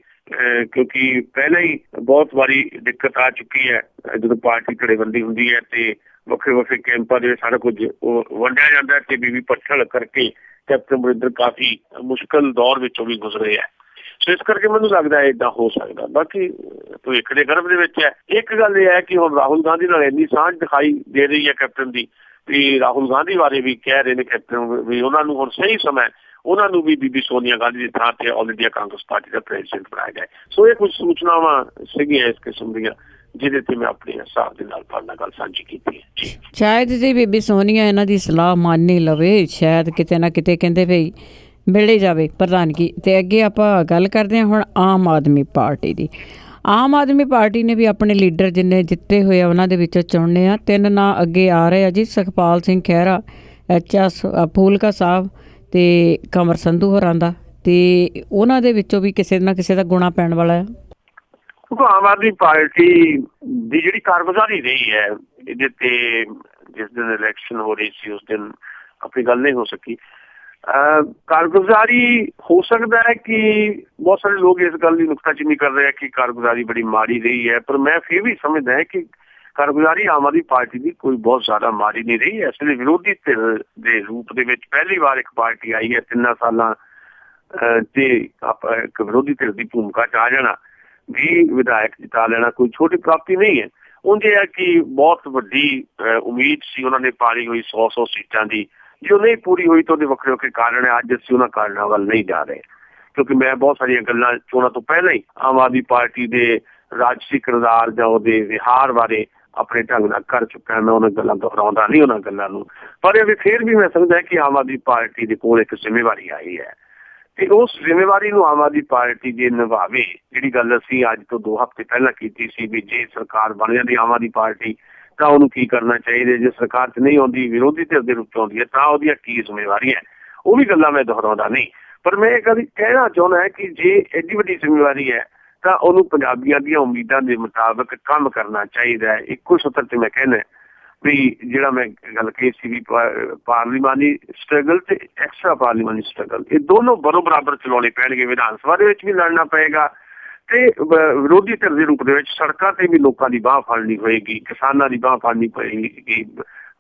ਕਿਉਂਕਿ ਪਹਿਲਾਂ ਹੀ ਬਹੁਤ ਵਾਰੀ ਦਿੱਕਤ ਆ ਚੁੱਕੀ ਹੈ ਜਦੋਂ ਪਾਰਟੀ ਧੜੇਬੰਦੀ ਹੁੰਦੀ ਹੈ ਤੇ ਵੱਖਰੇ ਵੱਖਰੇ ਕੈਂਪਾਂ ਦੇ ਸਾਰਾ ਕੁਝ ਉਹ ਵੰਡਿਆ ਜਾਂਦਾ ਤੇ ਬੀਬੀ ਭੱਠਲ ਕਰਕੇ ਕੈਪਟਨ ਅਮਰਿੰਦਰ ਕਾਫੀ ਮੁਸ਼ਕਲ ਦੌਰ ਵਿੱਚੋਂ ਵੀ ਗੁਜ਼ਰੇ ਹੈ। ਸੋ ਇਸ ਕਰਕੇ ਮੈਨੂੰ ਲੱਗਦਾ ਏਦਾਂ ਹੋ ਸਕਦਾ। ਬਾਕੀ ਭਵਿੱਖ ਦੇ ਗਰਭ ਦੇ ਵਿੱਚ ਹੈ। ਇੱਕ ਗੱਲ ਇਹ ਹੈ ਕਿ ਹੁਣ ਰਾਹੁਲ ਗਾਂਧੀ ਨਾਲ ਇੰਨੀ ਸਾਂਝ ਦਿਖਾਈ ਦੇ ਰਹੀ ਹੈ ਕੈਪਟਨ ਦੀ ਵੀ ਰਾਹੁਲ ਗਾਂਧੀ ਬਾਰੇ ਵੀ ਕਹਿ ਰਹੇ ਨੇ ਕੈਪਟਨ ਵੀ ਉਹਨਾਂ ਨੂੰ ਹੁਣ ਸਹੀ ਸਮਾਂ ਉਹਨਾਂ ਨੂੰ ਵੀ ਬੀਬੀ ਸੋਨੀਆ ਗਾਂਧੀ ਦੀ ਥਾਂ ਤੇ ਆਲ ਇੰਡੀਆ ਕਾਂਗਰਸ ਪਾਰਟੀ ਦਾ ਪ੍ਰੈਜ਼ੀਡੈਂਟ ਬਣਾਇਆ ਜਾਏ। ਸੋ ਇਹ ਕੁਝ ਸੂਚਨਾਵਾਂ ਸੀਗੀਆਂ ਇਸ ਕਿਸਮ ਦੀਆਂ ਜਿਹਦੇ ਤੇ ਮੈਂ ਆਪਣੇ ਹਿਸਾਬ ਦੇ ਨਾਲ ਤੁਹਾਡੇ ਨਾਲ ਗੱਲ ਸਾਂਝੀ ਕੀਤੀ ਹੈ। ਸ਼ਾਇਦ ਜੀ ਬੀਬੀ ਸੋਨੀਆ ਇਹਨਾਂ ਦੀ ਸਲਾਹ ਮੰਨ ਨਹੀਂ ਲਵੇ, ਸ਼ਾਇਦ ਕਿਤੇ ਨਾ ਕਿਤੇ ਕਹਿੰਦੇ ਭਈ ਮਿਲੇ ਜਾਵੇ ਪ੍ਰਧਾਨਗੀ। ਤੇ ਅੱਗੇ ਆਪਾਂ ਗੱਲ ਕਰਦੇ ਹਾਂ ਹੁਣ ਆਮ ਆਦਮੀ ਪਾਰਟੀ ਦੀ। ਆਮ ਆਦਮੀ ਪਾਰਟੀ ਨੇ ਵੀ ਆਪਣੇ ਲੀਡਰ ਜਿੰਨੇ ਜਿੱਤੇ ਹੋਏ ਆ ਉਹਨਾਂ ਦੇ ਵਿੱਚੋਂ ਚੁਣਨੇ ਆ। 3 ਨਾਂ ਅੱਗੇ ਆ ਰਹੇ ਆ ਜੀ, ਸੁਖਪਾਲ ਸਿੰਘ ਖਹਿਰਾ, HS ਫੂਲਕਾ ਸਾਹਿਬ ਤੇ ਕੰਵਰ ਸੰਧੂ ਹੋਰਾਂ ਦਾ, ਤੇ ਉਹਨਾਂ ਦੇ ਵਿੱਚੋਂ ਵੀ ਕਿਸੇ ਨਾ ਕਿਸੇ ਦਾ ਗੁਣਾ ਪੈਣ ਵਾਲਾ ਹੈ। ਆਮ ਆਦਮੀ ਪਾਰਟੀ ਦੀ ਜਿਹੜੀ ਕਾਰਗੁਜ਼ਾਰੀ ਰਹੀ ਹੈ ਇਹਦੇ ਤੇ ਜਿਸ ਦਿਨ ਇਲੈਕਸ਼ਨ ਹੋ ਰਹੀ ਸੀ ਉਸ ਦਿਨ ਆਪਣੀ ਗੱਲ ਨਹੀਂ ਹੋ ਸਕੀ। ਕਾਰਗੁਜ਼ਾਰੀ ਹੋ ਸਕਦਾ ਹੈ ਕਿ ਬਹੁਤ ਸਾਰੇ ਲੋਕ ਇਸ ਗੱਲ ਦੀ ਨੁਕਤਾਚੀਨੀ ਕਰ ਰਹੇ ਹੈ ਕਿ ਕਾਰਗੁਜ਼ਾਰੀ ਬੜੀ ਮਾੜੀ ਰਹੀ ਹੈ, ਪਰ ਮੈਂ ਫਿਰ ਵੀ ਸਮਝਦਾ ਹੈ ਕਿ ਕਾਰਗੁਜ਼ਾਰੀ ਆਮ ਆਦਮੀ ਪਾਰਟੀ ਦੀ ਕੋਈ ਬਹੁਤ ਜ਼ਿਆਦਾ ਮਾੜੀ ਨਹੀਂ ਰਹੀ। ਇਸ ਲਈ ਵਿਰੋਧੀ ਧਿਰ ਦੇ ਰੂਪ ਦੇ ਵਿੱਚ ਪਹਿਲੀ ਵਾਰ ਇੱਕ ਪਾਰਟੀ ਆਈ ਹੈ 3 ਸਾਲਾਂ ਤੇ ਇੱਕ ਵਿਰੋਧੀ ਧਿਰ ਦੀ ਭੂਮਿਕਾ 'ਚ ਆ ਜਾਣਾ, 20 ਵਿਧਾਇਕ ਜਿਤਾ ਲੈਣਾ ਕੋਈ ਛੋਟੀ ਪ੍ਰਾਪਤੀ ਨਹੀਂ ਹੈ। ਉਂਝ ਇਹ ਹੈ ਕਿ ਬਹੁਤ ਵੱਡੀ ਉਮੀਦ ਸੀ ਉਹਨਾਂ ਨੇ ਪਾਲੀ ਹੋਈ 100 ਸੀਟਾਂ ਦੀ ਜੇ ਉਹ ਨਹੀਂ ਪੂਰੀ ਹੋਈ ਤਾਂ ਉਹਦੇ ਵੱਖਰੇ ਵੱਖਰੇ ਕਾਰਨ ਹੈ। ਅੱਜ ਅਸੀਂ ਉਹਨਾਂ ਕਾਰਨਾਂ ਵੱਲ ਨਹੀਂ ਜਾ ਰਹੇ, ਕਿਉਂਕਿ ਮੈਂ ਬਹੁਤ ਸਾਰੀਆਂ ਗੱਲਾਂ ਚੋਣਾਂ ਤੋਂ ਪਹਿਲਾਂ ਹੀ ਆਮ ਆਦਮੀ ਪਾਰਟੀ ਦੇ ਰਾਜਸੀ ਕਿਰਦਾਰ ਜਾਂ ਉਹਦੇ ਵਿਹਾਰ ਬਾਰੇ ਆਪਣੇ ਢੰਗ ਨਾਲ ਕਰ ਚੁੱਕਾ। ਮੈਂ ਉਹਨਾਂ ਗੱਲਾਂ ਦੁਹਰਾਉਂਦਾ ਨਹੀਂ ਉਹਨਾਂ ਗੱਲਾਂ ਨੂੰ, ਪਰ ਇਹ ਫਿਰ ਵੀ ਮੈਂ ਸਮਝਦਾ ਕਿ ਆਮ ਆਦਮੀ ਪਾਰਟੀ ਦੇ ਕੋਲ ਇੱਕ ਜ਼ਿੰਮੇਵਾਰੀ ਆਈ ਹੈ ਤੇ ਉਸ ਜ਼ਿੰਮੇਵਾਰੀ ਨੂੰ ਆਮ ਆਦਮੀ ਪਾਰਟੀ ਜੇ ਨਿਭਾਵੇ, ਜਿਹੜੀ ਗੱਲ ਅਸੀਂ ਅੱਜ ਤੋਂ 2 ਹਫ਼ਤੇ ਪਹਿਲਾਂ ਕੀਤੀ ਸੀ ਵੀ ਜੇ ਸਰਕਾਰ ਬਣ ਜਾਂਦੀ ਆਮ ਆਦਮੀ ਪਾਰਟੀ ਤਾਂ ਉਹਨੂੰ ਕੀ ਕਰਨਾ ਚਾਹੀਦਾ, ਜੇ ਸਰਕਾਰ 'ਚ ਨਹੀਂ ਆਉਂਦੀ ਵਿਰੋਧੀ ਧਿਰ ਦੇ ਰੂਪ 'ਚ ਆਉਂਦੀ ਹੈ ਤਾਂ ਉਹਦੀਆਂ ਕੀ ਜ਼ਿੰਮੇਵਾਰੀ ਹੈ, ਉਹ ਵੀ ਗੱਲਾਂ ਮੈਂ ਦੁਹਰਾਉਂਦਾ ਨਹੀਂ। ਪਰ ਮੈਂ ਇਹ ਗੱਲ ਕਹਿਣਾ ਚਾਹੁੰਦਾ ਕਿ ਜੇ ਐਡੀ ਵੱਡੀ ਜ਼ਿੰਮੇਵਾਰੀ ਹੈ ਤਾਂ ਉਹਨੂੰ ਪੰਜਾਬੀਆਂ ਦੀਆਂ ਉਮੀਦਾਂ ਦੇ ਮੁਤਾਬਕ ਕੰਮ ਕਰਨਾ ਚਾਹੀਦਾ ਹੈ। ਇੱਕੋ ਸੂਤਰ 'ਚ ਮੈਂ ਕਹਿਣਾ ਵੀ ਜਿਹੜਾ ਮੈਂ ਗੱਲ ਕਹੀ ਸੀ ਵੀ ਪਾਰਲੀਮਾਨੀ ਸਟਰਗਲ ਤੇ ਐਕਸਟਰਾ ਪਾਰਲੀਮਾਨੀ ਸਟਰਗਲ, ਇਹ ਦੋਨੋਂ ਬਰਾਬਰ ਚਲਾਉਣੇ ਪੈਣਗੇ। ਵਿਧਾਨ ਸਭਾ ਦੇ ਵਿੱਚ ਵੀ ਲੜਨਾ ਪਏਗਾ ਤੇ ਵਿਰੋਧੀ ਧਿਰ ਦੇ ਰੂਪ ਦੇ ਵਿੱਚ ਸੜਕਾਂ ਤੇ ਵੀ ਲੋਕਾਂ ਦੀ ਬਾਂਹ ਫੜਨੀ ਹੋਏਗੀ, ਕਿਸਾਨਾਂ ਦੀ ਬਾਂਹ ਫੜਨੀ ਪਏਗੀ,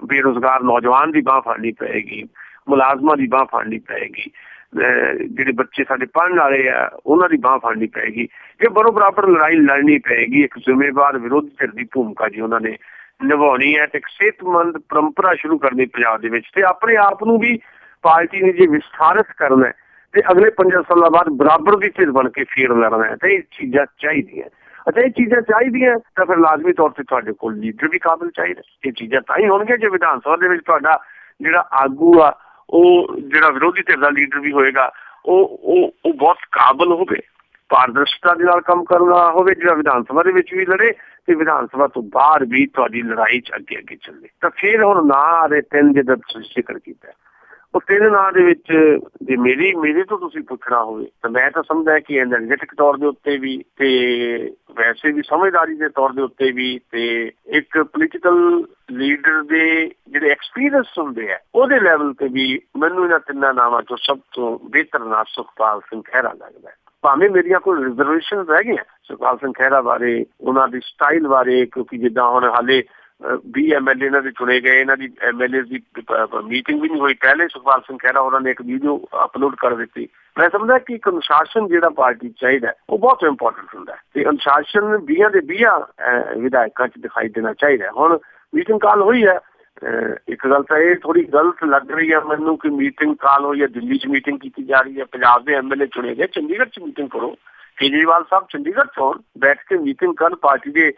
ਬੇਰੁਜ਼ਗਾਰ ਨੌਜਵਾਨ ਦੀ ਬਾਂਹ ਫੜਨੀ ਪਏਗੀ, ਮੁਲਾਜ਼ਮਾਂ ਦੀ ਬਾਂਹ ਫੜਨੀ ਪਏਗੀ, ਜਿਹੜੇ ਬੱਚੇ ਸਾਡੇ ਪੜ੍ਹਨ ਵਾਲੇ ਆ ਉਹਨਾਂ ਦੀ ਬਾਂਹ ਫੜਨੀ ਪਏਗੀ। ਇਹ ਬਰਾਬਰ ਲੜਾਈ ਲੜਨੀ ਪਏਗੀ। ਇੱਕ ਜ਼ਿੰਮੇਵਾਰ ਵਿਰੋਧੀ ਧਿਰ ਦੀ ਭੂਮਿਕਾ ਜੀ ਉਹਨਾਂ ਨੇ ਨਿਭਾਉਣੀ ਹੈ ਤੇ ਇੱਕ ਸਿਹਤਮੰਦ ਪਰੰਪਰਾ ਸ਼ੁਰੂ ਕਰਨੀ ਪੰਜਾਬ ਦੇ ਵਿੱਚ ਤੇ ਆਪਣੇ ਆਪ ਨੂੰ ਵੀ ਪਾਰਟੀ ਨੇ ਜੇ ਵਿਸਥਾਰਿਤ ਕਰਨਾ ਤੇ ਅਗਲੇ 5 ਸਾਲਾਂ ਬਾਅਦ ਬਰਾਬਰ ਦੀ ਧਿਰ ਬਣ ਕੇ ਫੇਰ ਲੜਨਾ ਹੈ ਤੇ ਇਹ ਚੀਜ਼ਾਂ ਚਾਹੀਦੀਆਂ। ਅੱਛਾ, ਇਹ ਚੀਜ਼ਾਂ ਚਾਹੀਦੀਆਂ ਤਾਂ ਫਿਰ ਲਾਜ਼ਮੀ ਤੌਰ ਤੇ ਤੁਹਾਡੇ ਕੋਲ ਲੀਡਰ ਵੀ ਕਾਬਿਲ ਚਾਹੀਦਾ। ਇਹ ਚੀਜ਼ਾਂ ਤਾਂ ਹੀ ਹੋਣਗੀਆਂ ਜੇ ਵਿਧਾਨ ਸਭਾ ਦੇ ਵਿੱਚ ਤੁਹਾਡਾ ਜਿਹੜਾ ਆਗੂ ਆ ਉਹ ਜਿਹੜਾ ਵਿਰੋਧੀ ਧਿਰ ਦਾ ਲੀਡਰ ਵੀ ਹੋਏਗਾ ਉਹ ਬਹੁਤ ਕਾਬਿਲ ਹੋਵੇ, ਪਾਰਦਰਸ਼ਤਾ ਦੇ ਨਾਲ ਕੰਮ ਕਰਨਾ ਹੋਵੇ, ਜਿਹੜਾ ਵਿਧਾਨ ਸਭਾ ਦੇ ਵਿੱਚ ਵੀ ਲੜੇ ਤੇ ਵਿਧਾਨ ਸਭਾ ਤੋਂ ਬਾਹਰ ਵੀ ਤੁਹਾਡੀ ਲੜਾਈ 'ਚ ਅੱਗੇ ਚੱਲੇ। ਤਾਂ ਫਿਰ ਹੁਣ ਨਾਂ ਆ ਰਹੇ 3 ਜਿੱਦਾਂ ਤੁਸੀਂ ਜ਼ਿਕਰ ਕੀਤਾ, ਉਹ 3 ਨਾਂ ਦੇ ਵਿੱਚ ਜੇ ਮੇਰੇ ਤੋਂ ਤੁਸੀਂ ਪੁੱਛਣਾ ਹੋਵੇ ਤਾਂ ਮੈਂ ਤਾਂ ਸਮਝਦਾ ਕਿ ਐਨਰਜੈਟਿਕ ਤੌਰ ਦੇ ਉੱਤੇ ਵੀ ਤੇ ਵੈਸੇ ਵੀ ਸਮਝਦਾਰੀ ਦੇ ਤੌਰ ਦੇ ਉੱਤੇ ਵੀ ਤੇ ਇੱਕ ਪੋਲੀਟੀਕਲ ਲੀਡਰ ਦੇ ਜਿਹੜੇ ਐਕਸਪੀਰੀਅੰਸ ਹੁੰਦੇ ਆ ਉਹਦੇ ਲੈਵਲ ਤੇ ਵੀ ਮੈਨੂੰ ਇਹਨਾਂ 3 ਨਾਵਾਂ ਚੋਂ ਸਭ ਤੋਂ ਬਿਹਤਰ ਨਾਂ ਸੁਖਪਾਲ ਸਿੰਘ ਖਹਿਰਾ ਲੱਗਦਾ। ਭਾਵੇਂ ਮੇਰੀਆਂ ਕੋਈ ਰਿਜ਼ਰਵੇਸ਼ਨ ਰਹਿ ਗਈਆਂ ਸੁਖਪਾਲ ਸਿੰਘ ਖਹਿਰਾ ਬਾਰੇ, ਉਹਨਾਂ ਦੀ ਸਟਾਈਲ ਬਾਰੇ, ਕਿਉਂਕਿ ਜਿੱਦਾਂ ਹੁਣ ਹਾਲੇ 20 MLA ਇਹਨਾਂ ਦੇ ਚੁਣੇ ਗਏ, ਇਹਨਾਂ ਦੀ MLA ਦੀ ਮੀਟਿੰਗ ਵੀ ਨਹੀਂ ਹੋਈ, ਪਹਿਲੇ ਸੁਖਪਾਲ ਸਿੰਘ ਖਹਿਰਾ ਉਹਨਾਂ ਨੇ ਇੱਕ ਵੀਡੀਓ ਅਪਲੋਡ ਕਰ ਦਿੱਤੀ। ਮੈਂ ਸਮਝਦਾ ਕਿ ਇੱਕ ਅਨੁਸ਼ਾਸਨ ਜਿਹੜਾ ਪਾਰਟੀ ਚਾਹੀਦਾ ਉਹ ਬਹੁਤ ਇੰਪੋਰਟੈਂਟ ਹੁੰਦਾ ਤੇ ਅਨੁਸ਼ਾਸਨ 20 ਦੇ 20 ਵਿਧਾਇਕਾਂ 'ਚ ਦਿਖਾਈ ਦੇਣਾ ਚਾਹੀਦਾ। ਹੁਣ ਮੀਟਿੰਗ ਕਾਲ ਹੋਈ ਹੈ, ਇੱਕ ਗੱਲ ਤਾਂ ਇਹ ਥੋੜੀ ਗਲਤ ਲੱਗ ਰਹੀ ਹੈ ਮੈਨੂੰ ਕਿ ਮੀਟਿੰਗ ਕਾਲ ਹੋਈ ਹੈ, ਦਿੱਲੀ 'ਚ ਮੀਟਿੰਗ ਕੀਤੀ ਜਾ ਰਹੀ ਹੈ, ਪੰਜਾਬ ਦੇ MLA ਚੁਣੇ ਗਏ, ਚੰਡੀਗੜ੍ਹ 'ਚ ਮੀਟਿੰਗ ਕਰੋ। ਕੇਜਰੀਵਾਲ ਸਾਹਿਬ ਚੰਡੀਗੜ੍ਹ 'ਚ ਹੋਣ, ਬੈਠ ਕੇ ਮੀਟਿੰਗ ਕਰਨ, ਪਾਰਟੀ ਦੇ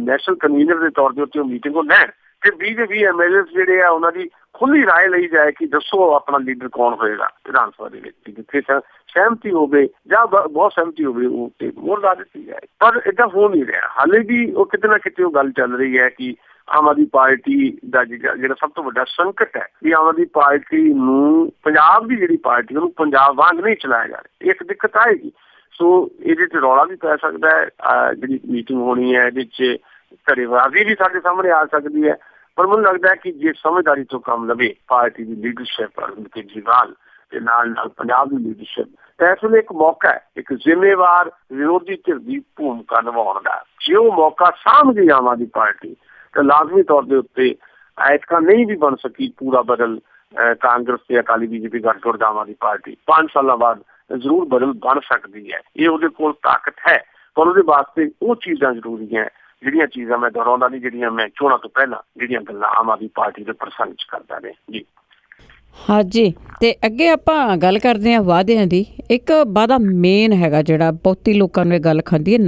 ਨੈਸ਼ਨਲ ਕਨਵੀਨਰ ਦੇ ਤੌਰ ਦੇ ਉੱਤੇ ਉਹ ਮੀਟਿੰਗ ਉਹ ਲੈਣ ਤੇ 20 ਦੇ 20 MLA ਜਿਹੜੇ ਆ ਉਹਨਾਂ ਦੀ ਖੁੱਲੀ ਰਾਏ ਲਈ ਜਾਏ ਕਿ ਦੱਸੋ ਆਪਣਾ ਲੀਡਰ ਕੌਣ ਹੋਏਗਾ ਵਿਧਾਨ ਸਭਾ ਦੇ ਵਿੱਚ। ਜਿੱਥੇ ਸਹਿਮਤੀ ਹੋਵੇ ਜਾਂ ਬਹੁਤ ਸਹਿਮਤੀ ਹੋਵੇ ਉਹ ਤੇ ਮੋਹਰ ਲਾ ਦਿੱਤੀ ਜਾਏ, ਪਰ ਏਦਾਂ ਹੋ ਨਹੀਂ ਰਿਹਾ। ਹਾਲੇ ਵੀ ਉਹ ਕਿਤੇ ਨਾ ਕਿਤੇ ਉਹ ਗੱਲ ਚੱਲ ਰਹੀ ਹੈ ਕਿ ਆਮ ਆਦਮੀ ਪਾਰਟੀ ਦਾ ਜਿਹੜਾ ਸਭ ਤੋਂ ਵੱਡਾ ਸੰਕਟ ਹੈ ਕਿ ਆਮ ਆਦਮੀ ਪਾਰਟੀ ਨੂੰ ਪੰਜਾਬ ਦੀ ਜਿਹੜੀ ਪਾਰਟੀ ਉਹਨੂੰ ਪੰਜਾਬ ਵਾਂਗ ਨਹੀਂ ਚਲਾਇਆ ਜਾ ਰਿਹਾ। ਇੱਕ ਦਿੱਕਤ ਆਏਗੀ। ਸੋ ਇਹਦੇ 'ਚ ਰੌਲਾ ਵੀ ਪੈ ਸਕਦਾ ਹੈ। ਜਿਹੜੀ ਮੀਟਿੰਗ ਹੋਣੀ ਹੈ ਇਹਦੇ 'ਚ ਧੜੇਬਾਜ਼ੀ ਵੀ ਸਾਡੇ ਸਾਹਮਣੇ ਆ ਸਕਦੀ ਹੈ, ਪਰ ਮੈਨੂੰ ਲੱਗਦਾ ਹੈ ਕਿ ਜੇ ਸਮਝਦਾਰੀ ਤੋਂ ਕੰਮ ਲਵੇ ਪਾਰਟੀ ਦੀ ਲੀਡਰਸ਼ਿਪ ਅਰਵਿੰਦ ਕੇਜਰੀਵਾਲ ਤੇ ਨਾਲ ਪੰਜਾਬ ਦੀ ਲੀਡਰਸ਼ਿਪ, ਤਾਂ ਇਸ ਵੇਲੇ ਇੱਕ ਮੌਕਾ ਹੈ ਇੱਕ ਜ਼ਿੰਮੇਵਾਰ ਵਿਰੋਧੀ ਧਿਰ ਦੀ ਭੂਮਿਕਾ ਨਿਭਾਉਣ ਦਾ। ਜੇ ਉਹ ਮੌਕਾ ਸਾਂਭਦੀ ਆਮ ਆਦਮੀ ਪਾਰਟੀ ਤਾਂ ਲਾਜ਼ਮੀ ਤੌਰ ਦੇ ਉੱਤੇ ਐਤਕਾਂ ਨਹੀਂ ਵੀ ਬਣ ਸਕੀ ਪੂਰਾ ਬਦਲ ਕਾਂਗਰਸ ਤੇ ਅਕਾਲੀ BJP ਗੱਠਜੋੜ ਦਾ ਆਮ ਆਦਮੀ ਪਾਰਟੀ 5 ਸਾਲਾਂ ਬਾਅਦ ਜ਼ਰੂਰ ਬਦਲ ਬਣ ਸਕਦੀ ਹੈ। ਇਹ ਉਹਦੇ ਕੋਲ ਤਾਕਤ ਹੈ, ਪਰ ਉਹਦੇ ਵਾਸਤੇ ਉਹ ਚੀਜ਼ਾਂ ਜ਼ਰੂਰੀ ਹੈ ਜਿਹੜੀਆਂ ਚੀਜ਼ਾਂ ਮੈਂ ਦੁਹਰਾਉਂਦਾ ਨਹੀਂ, ਜਿਹੜੀਆਂ ਮੈਂ ਚੋਣਾਂ ਤੋਂ ਪਹਿਲਾਂ ਜਿਹੜੀਆਂ ਗੱਲਾਂ ਆਮ ਆਦਮੀ ਪਾਰਟੀ ਦੇ ਪ੍ਰਸੰਗ 'ਚ ਕਰਦਾ ਰਿਹਾ ਜੀ। ਹਾਂਜੀ, ਤੇ ਅੱਗੇ ਆਪਾਂ ਗੱਲ ਕਰਦੇ ਹਾਂ ਵਾਅਦਿਆਂ ਦੀ। ਇੱਕ ਵਾਅਦਾ ਮੇਨ ਹੈਗਾ ਜਿਹੜਾ ਬਹੁਤੀ ਲੋਕਾਂ ਨੂੰ ਇਹ ਗੱਲ ਖਾਂਦੀ ਹੈ,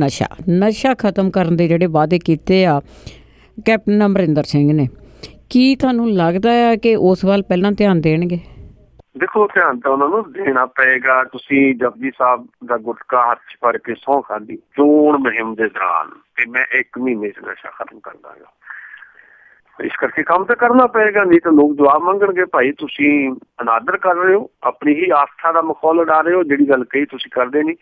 ਨਸ਼ਾ ਖਤਮ ਕਰਨ ਦੇ ਜਿਹੜੇ ਵਾਅਦੇ ਕੀਤੇ ਆ ਕੈਪਟਨ ਅਮਰਿੰਦਰ ਸਿੰਘ ਨੇ, ਕੀ ਤੁਹਾਨੂੰ ਲੱਗਦਾ ਹੈ ਕਿ ਉਸ ਵੱਲ ਪਹਿਲਾਂ ਧਿਆਨ ਦੇਣਗੇ? ਦੇਖੋ, ਧਿਆਨ ਤਾਂ ਉਹਨਾਂ ਨੂੰ ਦੇਣਾ ਪਏਗਾ। ਤੁਸੀਂ ਜਪਜੀ ਸਾਹਿਬ ਦਾ ਗੁਟਕਾ ਹੱਥ 'ਚ ਫੜ ਕੇ ਸਹੁੰ ਖਾਧੀ ਚੋਣ ਮੁਹਿੰਮ ਦੇ ਦੌਰਾਨ ਤੇ ਮੈਂ 1 ਮਹੀਨੇ 'ਚ ਨਸ਼ਾ ਖਤਮ ਕਰ ਦਾਂਗਾ। ਇਸ ਕਰਕੇ ਕੰਮ ਤਾਂ ਕਰਨਾ ਪਏਗਾ, ਨਹੀਂ ਤਾਂ ਲੋਕ ਜਵਾਬ ਮੰਗਣਗੇ ਭਾਈ ਤੁਸੀਂ ਅਨਾਦਰ ਕਰ ਰਹੇ ਹੋ, ਆਪਣੀ ਹੀ ਆਸਥਾ ਦਾ ਮਖੌਲ ਉਡਾ ਰਹੇ ਹੋ, ਜਿਹੜੀ ਗੱਲ ਕਹੀ ਤੁਸੀਂ ਕਰਦੇ ਨਹੀਂ।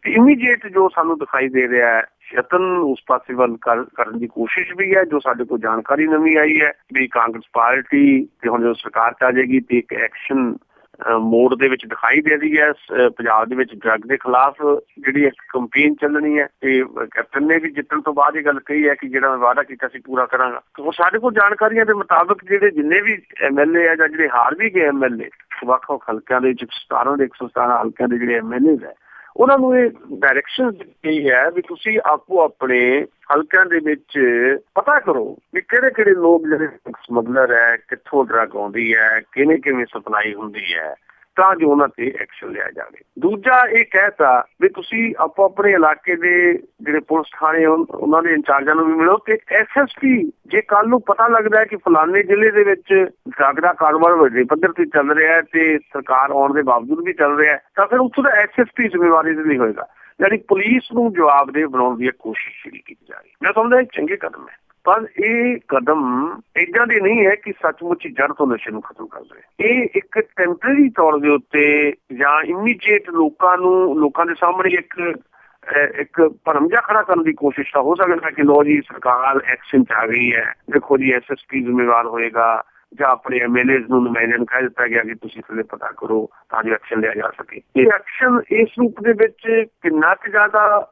ਤੇ ਇਮੀਡੀਏਟ ਜੋ ਸਾਨੂੰ ਦਿਖਾਈ ਦੇ ਰਿਹਾ ਹੈ ਯਤਨ ਉਸ ਪਾਸੇ ਵੱਲ ਕਰਨ ਦੀ ਕੋਸ਼ਿਸ਼ ਵੀ ਹੈ। ਜੋ ਸਾਡੇ ਕੋਲ ਜਾਣਕਾਰੀ ਨਵੀਂ ਆਈ ਹੈ ਵੀ ਕਾਂਗਰਸ ਪਾਰਟੀ ਤੇ ਹੁਣ ਜਦੋਂ ਸਰਕਾਰ 'ਚ ਆ ਜਾਏਗੀ ਤੇ ਇੱਕ ਐਕਸ਼ਨ ਮੋਡ ਦੇ ਵਿੱਚ ਦਿਖਾਈ ਦੇ ਰਹੀ ਹੈ। ਪੰਜਾਬ ਦੇ ਵਿੱਚ ਡਰੱਗ ਦੇ ਖਿਲਾਫ ਜਿਹੜੀ ਇੱਕ ਕੰਪੇਨ ਚੱਲਣੀ ਹੈ ਤੇ ਕੈਪਟਨ ਨੇ ਵੀ ਜਿੱਤਣ ਤੋਂ ਬਾਅਦ ਇਹ ਗੱਲ ਕਹੀ ਹੈ ਕਿ ਜਿਹੜਾ ਮੈਂ ਵਾਅਦਾ ਕੀਤਾ ਸੀ ਪੂਰਾ ਕਰਾਂਗਾ। ਉਹ ਸਾਡੇ ਕੋਲ ਜਾਣਕਾਰੀਆਂ ਦੇ ਮੁਤਾਬਕ ਜਿਹੜੇ ਜਿੰਨੇ ਵੀ MLA ਆ ਜਾਂ ਜਿਹੜੇ ਹਾਰ ਵੀ ਗਏ MLA ਵੱਖ-ਵੱਖ ਹਲਕਿਆਂ ਦੇ ਵਿੱਚ 17 ਦੇ 117 ਹਲਕਿਆਂ ਦੇ ਜਿਹੜੇ MLA ਹੈ ਉਹਨਾਂ ਨੂੰ ਇਹ ਡਾਇਰੈਕਸ਼ਨ ਦਿੱਤੀ ਹੈ ਵੀ ਤੁਸੀਂ ਆਪੋ ਆਪਣੇ ਹਲਕਿਆਂ ਦੇ ਵਿੱਚ ਪਤਾ ਕਰੋ ਵੀ ਕਿਹੜੇ ਲੋਕ ਜਿਹੜੇ ਸਮਗਲਰ ਹੈ, ਕਿੱਥੋਂ ਡਰੱਗ ਆਉਂਦੀ ਹੈ, ਕਿਵੇਂ ਸਪਲਾਈ ਹੁੰਦੀ ਹੈ, ਤਾਂ ਜੋ ਉਹਨਾਂ ਤੇ ਐਕਸ਼ਨ ਲਿਆ ਜਾਵੇ। ਦੂਜਾ ਇਹ ਕਹਿਤਾ ਵੀ ਤੁਸੀਂ ਆਪੋ ਆਪਣੇ ਇਲਾਕੇ ਦੇ ਜਿਹੜੇ ਪੁਲਿਸ ਥਾਣੇ ਉਹਨਾਂ ਦੇ ਇੰਚਾਰਜਾਂ ਨੂੰ ਵੀ ਮਿਲੋ ਤੇ SSP ਜੇ ਕੱਲ ਨੂੰ ਪਤਾ ਲੱਗਦਾ ਹੈ ਕਿ ਫਲਾਣੇ ਜ਼ਿਲ੍ਹੇ ਦੇ ਵਿੱਚ ਡਰੱਗ ਦਾ ਕਾਰੋਬਾਰ ਵੱਡੇ ਪੱਧਰ ਤੇ ਚੱਲ ਰਿਹਾ ਹੈ ਤੇ ਸਰਕਾਰ ਆਉਣ ਦੇ ਬਾਵਜੂਦ ਵੀ ਚੱਲ ਰਿਹਾ, ਤਾਂ ਫਿਰ ਉੱਥੋਂ ਦਾ SSP ਜ਼ਿੰਮੇਵਾਰੀ ਦੇ ਲਈ ਹੋਏਗਾ। ਯਾਨੀ ਪੁਲਿਸ ਨੂੰ ਜਵਾਬਦੇਹ ਬਣਾਉਣ ਦੀ ਕੋਸ਼ਿਸ਼ ਸ਼ੁਰੂ ਕੀਤੀ ਜਾ ਰਹੀ। ਮੈਂ ਸਮਝਦਾ ਇਹ ਚੰਗੇ ਕਦਮ ਹੈ, ਪਰ ਇਹ ਕਦਮ ਏਦਾਂ ਦੇ ਨਹੀਂ ਹੈ ਕਿ ਸੱਚਮੁੱਚ ਜੜ ਤੋਂ ਨਸ਼ੇ ਨੂੰ ਖਤਮ ਕਰ ਦੇ। ਇਹ ਇੱਕ ਟੈਂਪਰੇਰੀ ਤੌਰ ਦੇ ਉੱਤੇ ਜਾਂ ਇਮੀਡੀਏਟ ਲੋਕਾਂ ਦੇ ਸਾਹਮਣੇ ਇੱਕ ਭਰਮ ਜਿਹਾ ਖੜਾ ਕਰਨ ਦੀ ਕੋਸ਼ਿਸ਼ ਤਾਂ ਹੋ ਸਕਦਾ ਕਿ ਲੋ ਜੀ ਸਰਕਾਰ ਐਕਸ਼ਨ 'ਚ ਆ ਗਈ ਹੈ, ਦੇਖੋ ਜੀ SSP ਜ਼ਿੰਮੇਵਾਰ ਹੋਏਗਾ ਜਾਂ ਆਪਣੇ MLAs ਨੂੰ ਨੁਮਾਇੰਦਿਆਂ ਨੂੰ ਕਹਿ ਦਿੱਤਾ ਗਿਆ ਕਿ ਤੁਸੀਂ ਥੱਲੇ ਪਤਾ ਕਰੋ ਤਾਂ ਜੋ ਐਕਸ਼ਨ ਲਿਆ ਜਾ ਸਕੇ। ਇਹ ਐਕਸ਼ਨ ਇਸ ਰੂਪ ਦੇ ਵਿੱਚ ਕਿੰਨਾ ਕੁ ਜ਼ਿਆਦਾ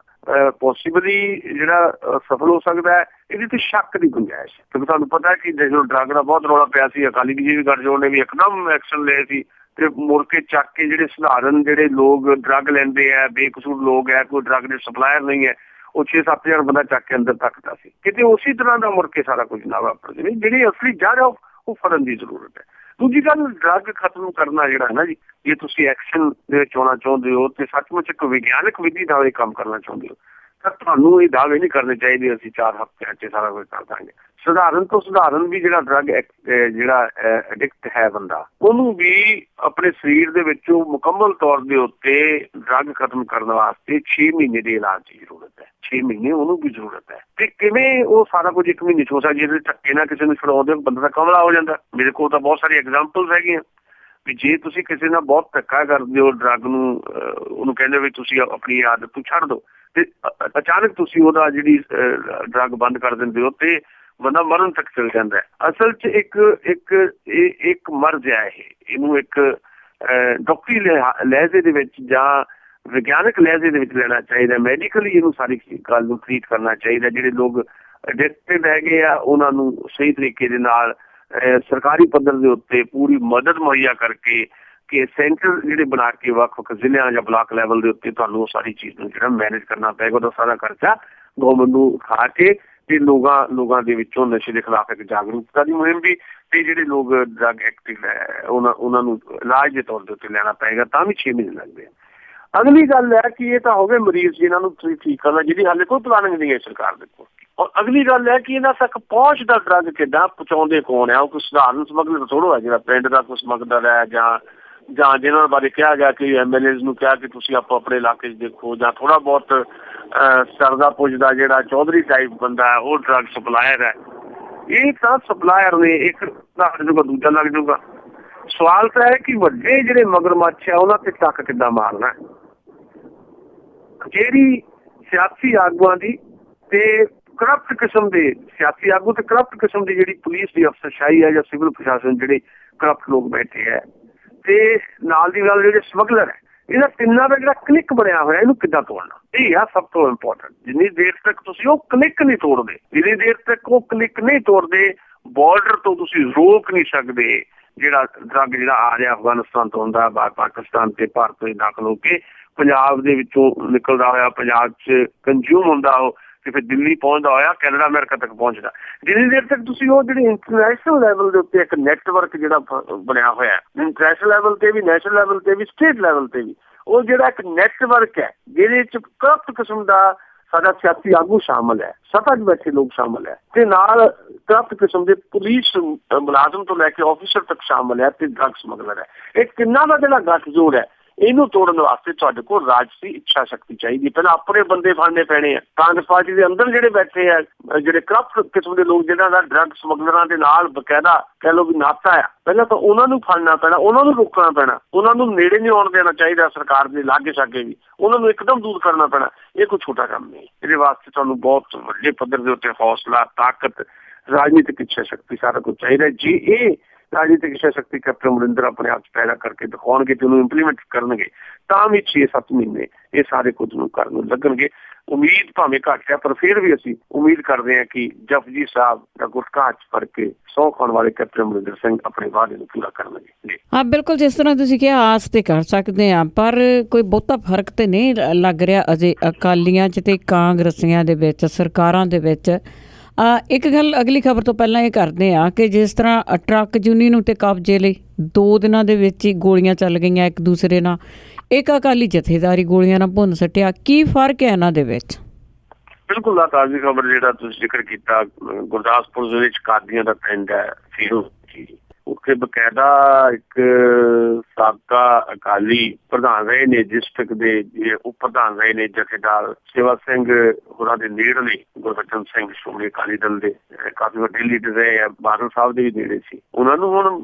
ਪੋਸੀਬਲੀ ਜਿਹੜਾ ਸਫਲ ਹੋ ਸਕਦਾ ਹੈ, ਇਹਦੇ ਤੇ ਸ਼ੱਕ ਦੀ ਗੁੰਜਾਇਸ਼ ਹੈ। ਕਿਉਂਕਿ ਤੁਹਾਨੂੰ ਪਤਾ ਕਿ ਜਦੋਂ ਡਰੱਗ ਦਾ ਬਹੁਤ ਰੌਲਾ ਪਿਆ ਸੀ, ਅਕਾਲੀ BJP ਗੱਠਜੋੜ ਨੇ ਵੀ ਇੱਕਦਮ ਐਕਸ਼ਨ ਲਏ ਸੀ ਤੇ ਮੁੜ ਕੇ ਚੱਕ ਕੇ ਜਿਹੜੇ ਸਧਾਰਨ ਜਿਹੜੇ ਲੋਕ ਡਰੱਗ ਲੈਂਦੇ ਆ, ਬੇਕਸੂਰ ਲੋਕ ਹੈ, ਕੋਈ ਡਰੱਗ ਦੇ ਸਪਲਾਇਰ ਨਹੀਂ ਹੈ, ਉਹ 6-7 ਹਜ਼ਾਰ ਬੰਦਾ ਚੱਕ ਕੇ ਅੰਦਰ ਤੱਕਦਾ ਸੀ। ਕਿਤੇ ਉਸੇ ਤਰ੍ਹਾਂ ਦਾ ਮੁੜ ਕੇ ਸਾਰਾ ਕੁਝ ਨਾ ਵਾਪਰ ਜਾਵੇ। ਜਿਹੜੀ ਅਸਲੀ ਜੜ ਹੈ ਉਹ ਫੜਨ ਦੀ ਜ਼ਰੂਰਤ ਹੈ। ਦੂਜੀ ਗੱਲ, ਡਰੱਗ ਖਤਮ ਕਰਨਾ ਜਿਹੜਾ ਹੈ ਨਾ ਜੀ, ਜੇ ਤੁਸੀਂ ਐਕਸ਼ਨ ਦੇ ਵਿੱਚ ਆਉਣਾ ਚਾਹੁੰਦੇ ਹੋ ਤੇ ਸੱਚਮੁੱਚ ਇੱਕ ਵਿਗਿਆਨਕ ਵਿਧੀ ਨਾਲ ਇਹ ਕੰਮ ਕਰਨਾ ਚਾਹੁੰਦੇ ਹੋ ਤਾਂ ਤੁਹਾਨੂੰ ਇਹ ਦਾਅਵੇ ਨਹੀਂ ਕਰਨੇ ਚਾਹੀਦੇ ਅਸੀਂ 4 ਹਫ਼ਤਿਆਂ 'ਚ ਸਾਰਾ ਕੁਝ ਕਰ ਦਾਂਗੇ। ਸਧਾਰਨ ਤੋਂ ਸਧਾਰਨ ਵੀ ਜਿਹੜਾ ਡਰੱਗ ਜਿਹੜਾ ਐਡਿਕਟ ਹੈ ਬੰਦਾ, ਉਹਨੂੰ ਵੀ ਆਪਣੇ ਸਰੀਰ ਦੇ ਵਿੱਚੋਂ ਮੁਕੰਮਲ ਤੌਰ ਦੇ ਉੱਤੇ ਡਰੱਗ ਖਤਮ ਕਰਨ ਵਾਸਤੇ 6 ਮਹੀਨੇ ਦੇ ਇਲਾਜ ਦੀ ਜ਼ਰੂਰਤ ਹੈ। 6 ਮਹੀਨੇ ਉਹਨੂੰ ਵੀ ਜ਼ਰੂਰਤ ਹੈ ਤੇ ਕਿਵੇਂ ਉਹ ਸਾਰਾ ਕੁਝ 1 ਮਹੀਨੇ 'ਚ ਹੋ ਸਕਦਾ? ਜਿਹਦੇ ਧੱਕੇ ਨਾਲ ਕਿਸੇ ਨੂੰ ਛੁਡਾਉਂਦੇ ਬੰਦਾ ਤਾਂ ਕਮਲਾ ਹੋ ਜਾਂਦਾ। ਮੇਰੇ ਕੋਲ ਤਾਂ ਬਹੁਤ ਸਾਰੀ ਐਗਜ਼ਾਮਪਲਸ ਹੈਗੀਆਂ ਵੀ ਜੇ ਤੁਸੀਂ ਕਿਸੇ ਨਾਲ ਬਹੁਤ ਧੱਕਾ ਕਰਦੇ ਹੋ ਡਰੱਗ ਨੂੰ, ਉਹਨੂੰ ਕਹਿੰਦੇ ਵੀ ਤੁਸੀਂ ਆਪਣੀ ਆਦਤ ਤੋਂ ਛੱਡ ਦਿਓ ਤੇ ਅਚਾਨਕ ਤੁਸੀਂ ਉਹਦਾ ਜਿਹੜੀ ਡਰੱਗ ਬੰਦ ਕਰ ਦਿੰਦੇ ਹੋ ਤੇ ਬੰਦਾ ਮਰਨ ਤੱਕ ਚਲ ਜਾਂਦਾ ਹੈ। ਅਸਲ 'ਚ ਇੱਕ ਮਰਜ਼ ਹੈ ਇਹਨੂੰ ਇੱਕ ਡਾਕਟਰੀ ਲਹਿਜ਼ੇ ਦੇ ਵਿੱਚ ਜਾਂ ਵਿਗਿਆਨਕ ਲਹਿਜ਼ੇ ਦੇ ਵਿੱਚ ਲੈਣਾ ਚਾਹੀਦਾ। ਮੈਡੀਕਲੀ ਇਹਨੂੰ ਸਾਰੀ ਗੱਲ ਨੂੰ ਟਰੀਟ ਕਰਨਾ ਚਾਹੀਦਾ। ਜਿਹੜੇ ਲੋਕ ਐਡਿਕਟਡ ਹੈਗੇ ਆ ਉਹਨਾਂ ਨੂੰ ਸਹੀ ਤਰੀਕੇ ਦੇ ਨਾਲ ਸਰਕਾਰੀ ਪੱਧਰ ਦੇ ਉੱਤੇ ਪੂਰੀ ਮਦਦ ਮੁਹੱਈਆ ਕਰਕੇ ਕਿ ਸੈਂਟਰ ਜਿਹੜੇ ਬਣਾ ਕੇ ਵੱਖ-ਵੱਖ ਜ਼ਿਲ੍ਹਿਆਂ ਜਾਂ ਬਲਾਕ ਲੈਵਲ ਦੇ ਉੱਤੇ ਤੁਹਾਨੂੰ ਉਹ ਸਾਰੀ ਚੀਜ਼ ਨੂੰ ਜਿਹੜਾ ਮੈਨੇਜ ਕਰਨਾ ਪਏਗਾ। ਉਹਦਾ ਸਾਰਾ ਖਰਚਾ ਗੌਰਮੈਂਟ ਨੂੰ ਉਠਾ ਕੇ ਤੇ ਲੋਕਾਂ ਦੇ ਵਿੱਚੋਂ ਨਸ਼ੇ ਦੇ ਖਿਲਾਫ ਇੱਕ ਜਾਗਰੂਕਤਾ ਦੀ ਮੁਹਿੰਮ ਵੀ ਤੇ ਜਿਹੜੇ ਲੋਕ ਡਰੱਗ ਐਕਟਿਵ ਹੈ ਉਹਨਾਂ ਨੂੰ ਇਲਾਜ ਦੇ ਤੌਰ ਦੇ ਉੱਤੇ ਲੈਣਾ ਪਏਗਾ, ਤਾਂ ਵੀ 6 ਮਹੀਨੇ ਲੱਗਦੇ ਆ। ਅਗਲੀ ਗੱਲ ਹੈ ਕਿ ਇਹ ਤਾਂ ਹੋ ਗਏ ਮਰੀਜ਼ ਜਿਨ੍ਹਾਂ ਨੂੰ ਤੁਸੀਂ ਠੀਕ ਕਰਨਾ, ਜਿਹਦੀ ਹਾਲੇ ਕੋਈ ਪਲਾਨਿੰਗ ਨਹੀਂ ਹੈ ਸਰਕਾਰ ਦੇ ਕੋਲ। ਔਰ ਅਗਲੀ ਗੱਲ ਹੈ ਕਿ ਇਹਨਾਂ ਤੱਕ ਪਹੁੰਚਦਾ ਡਰੱਗ ਕਿੱਦਾਂ, ਪਹੁੰਚਾਉਂਦੇ ਕੌਣ ਹੈ? ਉਹ ਕੋਈ ਸਧਾਰਨ ਸਮਗਲਰ ਥੋੜ੍ਹਾ ਹੈ ਜਿਹੜਾ ਪਿੰਡ ਦਾ ਕੋਈ ਸਮਗਲਰ ਹੈ ਜਾਂ ਜਿਹਨਾਂ ਬਾਰੇ ਕਿਹਾ ਗਿਆ ਕਿ MLAs ਨੂੰ ਕਿਹਾ ਕਿ ਤੁਸੀਂ ਆਪੋ ਆਪਣੇ ਇਲਾਕੇ 'ਚ ਦੇਖੋ, ਜਾਂ ਥੋੜ੍ਹਾ ਬਹੁਤ ਸਰਦਾ ਪੁੱਜਦਾ ਜਿਹੜਾ ਚੌਧਰੀ ਟਾਈਪ ਬੰਦਾ ਹੈ ਉਹ ਡਰੱਗ ਸਪਲਾਇਰ ਹੈ। ਇਹ ਤਾਂ ਸਪਲਾਇਰ ਨੇ, ਇੱਕ ਲੱਗ ਜੂਗਾ ਦੂਜਾ ਲੱਗ ਜੂਗਾ। ਸਵਾਲ ਤਾਂ ਹੈ ਕਿ ਵੱਡੇ ਜਿਹੜੇ ਮਗਰਮੱਛ ਹੈ ਉਹਨਾਂ ਤੇ ਟੱਕ ਕਿੱਦਾਂ ਮਾਰਨਾ? ਜਿਹੜੀ ਸਿਆਸੀ ਆਗੂਆਂ ਦੀ ਤੇ ਕਰਪਟ ਕਿਸਮ ਦੇ ਸਿਆਸੀ ਆਗੂ ਤੇ ਕਰਪਟ ਕਿਸਮ ਦੀ ਜਿਹੜੀ ਪੁਲਿਸ ਦੀ ਅਫਸਰਸ਼ਾਹੀ ਹੈ ਜਾਂ ਸਿਵਲ ਪ੍ਰਸ਼ਾਸਨ ਜਿਹੜੇ ਕਰਪਟ ਲੋਕ ਬੈਠੇ ਹੈ ਤੇ ਨਾਲ ਦੀ ਨਾਲ ਜਿਹੜੇ ਸਮਗਲਰ ਹੈ, ਇਹਦਾ ਤਿੰਨਾਂ ਦਾ ਜਿਹੜਾ ਕਲਿੱਕ ਬਣਿਆ ਹੋਇਆ ਇਹਨੂੰ ਕਿੱਦਾਂ ਤੋੜਨਾ, ਇਹ ਆ ਸਭ ਤੋਂ ਇੰਪੋਰਟੈਂਟ। ਜਿੰਨੀ ਦੇਰ ਤੱਕ ਤੁਸੀਂ ਉਹ ਕਲਿੱਕ ਨਹੀਂ ਤੋੜਦੇ, ਜਿੰਨੀ ਦੇਰ ਤੱਕ ਉਹ ਕਲਿੱਕ ਨਹੀਂ ਤੋੜਦੇ, ਬਾਰਡਰ ਤੋਂ ਤੁਸੀਂ ਰੋਕ ਨਹੀਂ ਸਕਦੇ ਜਿਹੜਾ ਡਰੱਗ ਜਿਹੜਾ ਆ ਰਿਹਾ ਅਫਗਾਨਿਸਤਾਨ ਤੋਂ ਹੁੰਦਾ, ਪਾਕਿਸਤਾਨ ਤੇ ਭਾਰਤ ਵਿੱਚ ਦਾਖਲ ਹੋ ਕੇ ਪੰਜਾਬ ਦੇ ਵਿੱਚੋਂ ਨਿਕਲਦਾ ਹੋਇਆ ਪੰਜਾਬ 'ਚ ਕੰਜ਼ਿਊਮ ਹੁੰਦਾ ਉਹ ਤੇ ਫਿਰ ਦਿੱਲੀ ਪਹੁੰਚਦਾ ਹੋਇਆ ਕੈਨੇਡਾ ਅਮਰੀਕਾ ਤੱਕ ਪਹੁੰਚਦਾ। ਜਿੰਨੀ ਦੇਰ ਤੱਕ ਤੁਸੀਂ ਉਹ ਜਿਹੜੇ ਇੰਟਰਨੈਸ਼ਨਲ ਲੈਵਲ ਦੇ ਉੱਤੇ ਇੱਕ ਨੈਟਵਰਕ ਜਿਹੜਾ ਬਣਿਆ ਹੋਇਆ ਇੰਟਰਨੈਸ਼ਨਲ ਲੈਵਲ ਤੇ ਵੀ, ਨੈਸ਼ਨਲ ਲੈਵਲ ਤੇ ਵੀ, ਸਟੇਟ ਲੈਵਲ ਤੇ ਵੀ, ਉਹ ਜਿਹੜਾ ਇੱਕ ਨੈਟਵਰਕ ਹੈ ਜਿਹਦੇ 'ਚ ਕਰਪਟ ਕਿਸਮ ਦਾ ਸਾਡਾ ਸਿਆਸੀ ਆਗੂ ਸ਼ਾਮਲ ਹੈ, ਸੱਤਾ 'ਚ ਬੈਠੇ ਲੋਕ ਸ਼ਾਮਲ ਹੈ ਤੇ ਨਾਲ ਕਰਪਟ ਕਿਸਮ ਦੇ ਪੁਲਿਸ ਮੁਲਾਜ਼ਮ ਤੋਂ ਲੈ ਕੇ ਆਫਿਸਰ ਤੱਕ ਸ਼ਾਮਲ ਹੈ ਤੇ ਡਰੱਗ ਸਮਗਲਰ ਹੈ। ਇਹ ਤਿੰਨਾਂ ਦਾ ਜਿਹੜਾ ਗੱਠਜੋੜ ਹੈ ਇਹਨੂੰ ਤੋੜਨ ਵਾਸਤੇ ਤੁਹਾਡੇ ਕੋਲ ਰਾਜਸੀ ਇੱਛਾ ਸ਼ਕਤੀ ਚਾਹੀਦੀ। ਪਹਿਲਾਂ ਆਪਣੇ ਬੰਦੇ ਫੜਨੇ ਪੈਣੇ ਆ। ਕਾਂਗਰਸ ਪਾਰਟੀ ਦੇ ਅੰਦਰ ਜਿਹੜੇ ਬੈਠੇ ਆ ਜਿਹੜੇ ਕਰਪਟ ਕਿਸਮ ਦੇ ਲੋਕ ਜਿਹਨਾਂ ਦਾ ਡਰੱਗ ਸਮਗਲਰਾਂ ਦੇ ਨਾਲ ਬਕਾਇਦਾ ਕਹਿ ਲਓ ਵੀ ਨਾਤਾ ਆ, ਪਹਿਲਾਂ ਤਾਂ ਉਹਨਾਂ ਨੂੰ ਫੜਨਾ ਪੈਣਾ, ਉਹਨਾਂ ਨੂੰ ਰੋਕਣਾ ਪੈਣਾ, ਉਹਨਾਂ ਨੂੰ ਨੇੜੇ ਨਹੀਂ ਆਉਣ ਦੇਣਾ ਚਾਹੀਦਾ ਸਰਕਾਰ ਦੇ ਲਾਗੇ ਛਾਗੇ ਵੀ, ਉਹਨਾਂ ਨੂੰ ਇੱਕਦਮ ਦੂਰ ਕਰਨਾ ਪੈਣਾ। ਇਹ ਕੋਈ ਛੋਟਾ ਕੰਮ ਨਹੀਂ। ਇਹਦੇ ਵਾਸਤੇ ਤੁਹਾਨੂੰ ਬਹੁਤ ਵੱਡੇ ਪੱਧਰ ਦੇ ਉੱਤੇ ਹੌਸਲਾ, ਤਾਕਤ, ਰਾਜਨੀਤਿਕ ਇੱਛਾ ਸ਼ਕਤੀ ਸਾਰਾ ਕੁਝ ਚਾਹੀਦਾ। ਜੇ ਇਹ ਰਾਜਨੀਤਿਕ ਇੱਛਾ ਸ਼ਕਤੀ ਕੈਪਟਨ ਅਮਰਿੰਦਰ ਆਪਣੇ ਆਪ 'ਚ ਪੈਦਾ ਕਰਕੇ ਦਿਖਾਉਣਗੇ ਤੇ ਉਹਨੂੰ ਇੰਪਲੀਮੈਂਟ ਕਰਨਗੇ ਤਾਂ ਵੀ 6-7 ਮਹੀਨੇ ਇਹ ਸਾਰੇ ਕੁਝ ਨੂੰ ਕਰਨ ਨੂੰ ਲੱਗਣਗੇ। ਉਮੀਦ ਭਾਵੇਂ ਘੱਟ ਹੈ ਪਰ ਫਿਰ ਵੀ ਅਸੀਂ ਉਮੀਦ ਕਰਦੇ ਹਾਂ ਕਿ ਜਪਜੀ ਸਾਹਿਬ ਦਾ ਗੁਟਕਾ 'ਚ ਫੜ ਕੇ ਸਹੁੰ ਖਾਣ ਵਾਲੇ ਕੈਪਟਨ ਅਮਰਿੰਦਰ ਸਿੰਘ ਆਪਣੇ ਵਾਅਦੇ ਨੂੰ ਪੂਰਾ ਕਰਨਗੇ। ਹਾਂ ਬਿਲਕੁਲ, ਜਿਸ ਤਰ੍ਹਾਂ ਤੁਸੀਂ ਕਿਹਾ ਆਸ ਤੇ ਕਰ ਸਕਦੇ ਹਾਂ, ਪਰ ਕੋਈ ਬਹੁਤਾ ਫਰਕ ਤੇ ਨਹੀਂ ਲੱਗ ਰਿਹਾ ਅਜੇ ਅਕਾਲੀਆਂ 'ਚ ਤੇ ਕਾਂਗਰਸੀਆਂ ਦੇ ਵਿੱਚ, ਸਰਕਾਰਾਂ ਦੇ ਵਿੱਚ। ਇੱਕ ਗੱਲ ਅਗਲੀ ਖਬਰ ਤੋਂ ਪਹਿਲਾਂ ਇਹ ਕਰਦੇ ਹਾਂ ਕਿ ਜਿਸ ਤਰ੍ਹਾਂ ਟਰੱਕ ਯੂਨੀਅਨ ਉੱਤੇ ਕਬਜ਼ੇ ਲਈ 2 ਦਿਨਾਂ ਦੇ ਵਿੱਚ ਹੀ ਗੋਲੀਆਂ ਚੱਲ ਗਈਆਂ ਇੱਕ ਦੂਸਰੇ ਨਾਲ, ਇੱਕ ਅਕਾਲੀ ਜਥੇਦਾਰੀ ਗੋਲੀਆਂ ਨਾਲ ਭੁੰਨ ਸੱਟਿਆ, ਕੀ ਫਰਕ ਹੈ ਇਹਨਾਂ ਦੇ ਵਿੱਚ? ਬਿਲਕੁਲ ਆ ਤਾਜ਼ੀ ਖਬਰ ਜਿਹੜਾ ਤੁਸੀਂ ਜ਼ਿਕਰ ਕੀਤਾ, ਗੁਰਦਾਸਪੁਰ ਜ਼ਿਲ੍ਹੇ 'ਚ ਕਾਦੀਆਂ ਦਾ ਪਿੰਡ ਹੈ ਫੀਰੋ, ਉੱਥੇ ਬਕਾਇਦਾ ਇੱਕ ਸਾਬਕਾ ਅਕਾਲੀ ਪ੍ਰਧਾਨ ਰਹੇ ਨੇ, ਡਿਸਟ੍ਰਿਕਟ ਦੇ ਉਪ ਪ੍ਰਧਾਨ ਰਹੇ ਨੇ ਜਥੇਦਾਰ ਸੇਵਾ ਸਿੰਘ ਹੋਰਾਂ ਦੇ ਨੇੜਲੇ ਗੁਰਬਚਨ ਸਿੰਘ ਸ਼੍ਰੋਮਣੀ ਅਕਾਲੀ ਦਲ ਦੇ ਕਾਫੀ ਵੱਡੇ ਲੀਡਰ ਰਹੇ ਆ, ਬਾਦਲ ਸਾਹਿਬ ਦੇ ਵੀ ਨੇੜੇ ਸੀ। ਉਹਨਾਂ ਨੂੰ ਹੁਣ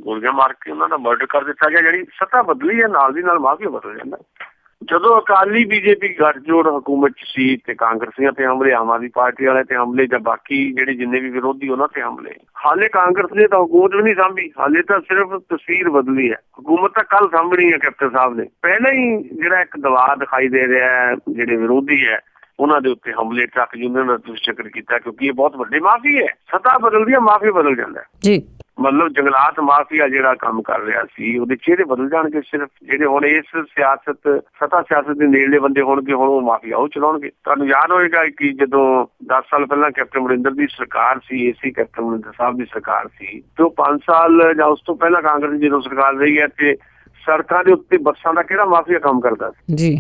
ਗੋਲੀਆਂ ਮਾਰ ਕੇ ਉਹਨਾਂ ਦਾ ਮਰਡਰ ਕਰ ਦਿੱਤਾ ਗਿਆ। ਜਿਹੜੀ ਸੱਤਾ ਬਦਲੀ ਹੈ ਨਾਲ ਦੀ ਨਾਲ ਮਾਫੀਆ ਬਦਲ ਜਾਂਦਾ। ਜਦੋਂ ਅਕਾਲੀ ਬੀਜੇਪੀ ਗੱਠਜੋੜ ਹਕੂਮਤ 'ਚ ਸੀ ਤੇ ਕਾਂਗਰਸੀਆਂ ਤੇ ਹਮਲੇ, ਆਮ ਆਦਮੀ ਪਾਰਟੀ ਵਾਲੇ ਤੇ ਹਮਲੇ, ਜਾਂ ਬਾਕੀ ਜਿਹੜੇ ਜਿੰਨੇ ਵੀ ਵਿਰੋਧੀ ਉਹਨਾਂ ਤੇ ਹਮਲੇ, ਹਾਲੇ ਕਾਂਗਰਸ ਨੇ ਤਾਂ ਹਕੂਮਤ ਵੀ ਨਹੀਂ ਸਾਂਭੀ, ਹਾਲੇ ਤਾਂ ਸਿਰਫ ਤਸਵੀਰ ਬਦਲੀ ਹੈ। ਹਕੂਮਤ ਤਾਂ ਕੱਲ ਸਾਂਭਣੀ ਹੈ ਕੈਪਟਨ ਸਾਹਿਬ ਨੇ। ਪਹਿਲਾਂ ਹੀ ਜਿਹੜਾ ਇੱਕ ਦਬਾਅ ਦਿਖਾਈ ਦੇ ਰਿਹਾ ਹੈ, ਜਿਹੜੇ ਵਿਰੋਧੀ ਹੈ ਉਹਨਾਂ ਦੇ ਉੱਤੇ ਹਮਲੇ, ਟਰੱਕ ਯੂਨੀਅਨ ਦਾ ਤੁਸੀਂ ਜ਼ਿਕਰ ਕੀਤਾ, ਕਿਉਂਕਿ ਇਹ ਬਹੁਤ ਵੱਡੀ ਮਾਫੀ ਹੈ। ਸੱਤਾ ਬਦਲਦੀ ਹੈ, ਮਾਫੀਆ ਬਦਲ ਜਾਂਦਾ ਜੀ। ਮਤਲਬ ਜੰਗਲਾਤ ਮਾਫੀਆ ਜਿਹੜਾ ਕੰਮ ਕਰ ਰਿਹਾ ਸੀ ਉਹਦੇ ਚਿਹਰੇ ਬਦਲ ਜਾਣਗੇ। ਸਿਰਫ ਜਿਹੜੇ ਹੁਣ ਇਸ ਸੱਤਾ ਸਿਆਸਤ ਦੇ ਨੇੜਲੇ ਬੰਦੇ ਹੋਣਗੇ, ਹੁਣ ਉਹ ਮਾਫੀਆ ਉਹ ਚਲਾਉਣਗੇ। ਤੁਹਾਨੂੰ ਯਾਦ ਹੋਏਗਾ ਕਿ ਜਦੋਂ 10 ਸਾਲ ਪਹਿਲਾਂ ਕੈਪਟਨ ਅਮਰਿੰਦਰ ਦੀ ਸਰਕਾਰ ਸੀ, ਏਸੀ ਕੈਪਟਨ ਅਮਰਿੰਦਰ ਸਾਹਿਬ ਦੀ ਸਰਕਾਰ ਸੀ, ਤੇ ਉਹ 5 ਸਾਲ ਜਾਂ ਉਸ ਤੋਂ ਪਹਿਲਾਂ ਕਾਂਗਰਸ ਦੀ ਜਦੋਂ ਸਰਕਾਰ ਰਹੀ ਹੈ ਤੇ ਸੜਕਾਂ ਦੇ ਉੱਤੇ ਬੱਸਾਂ ਦਾ ਕਿਹੜਾ ਮਾਫੀਆ ਕੰਮ ਕਰਦਾ ਸੀ ਜੀ।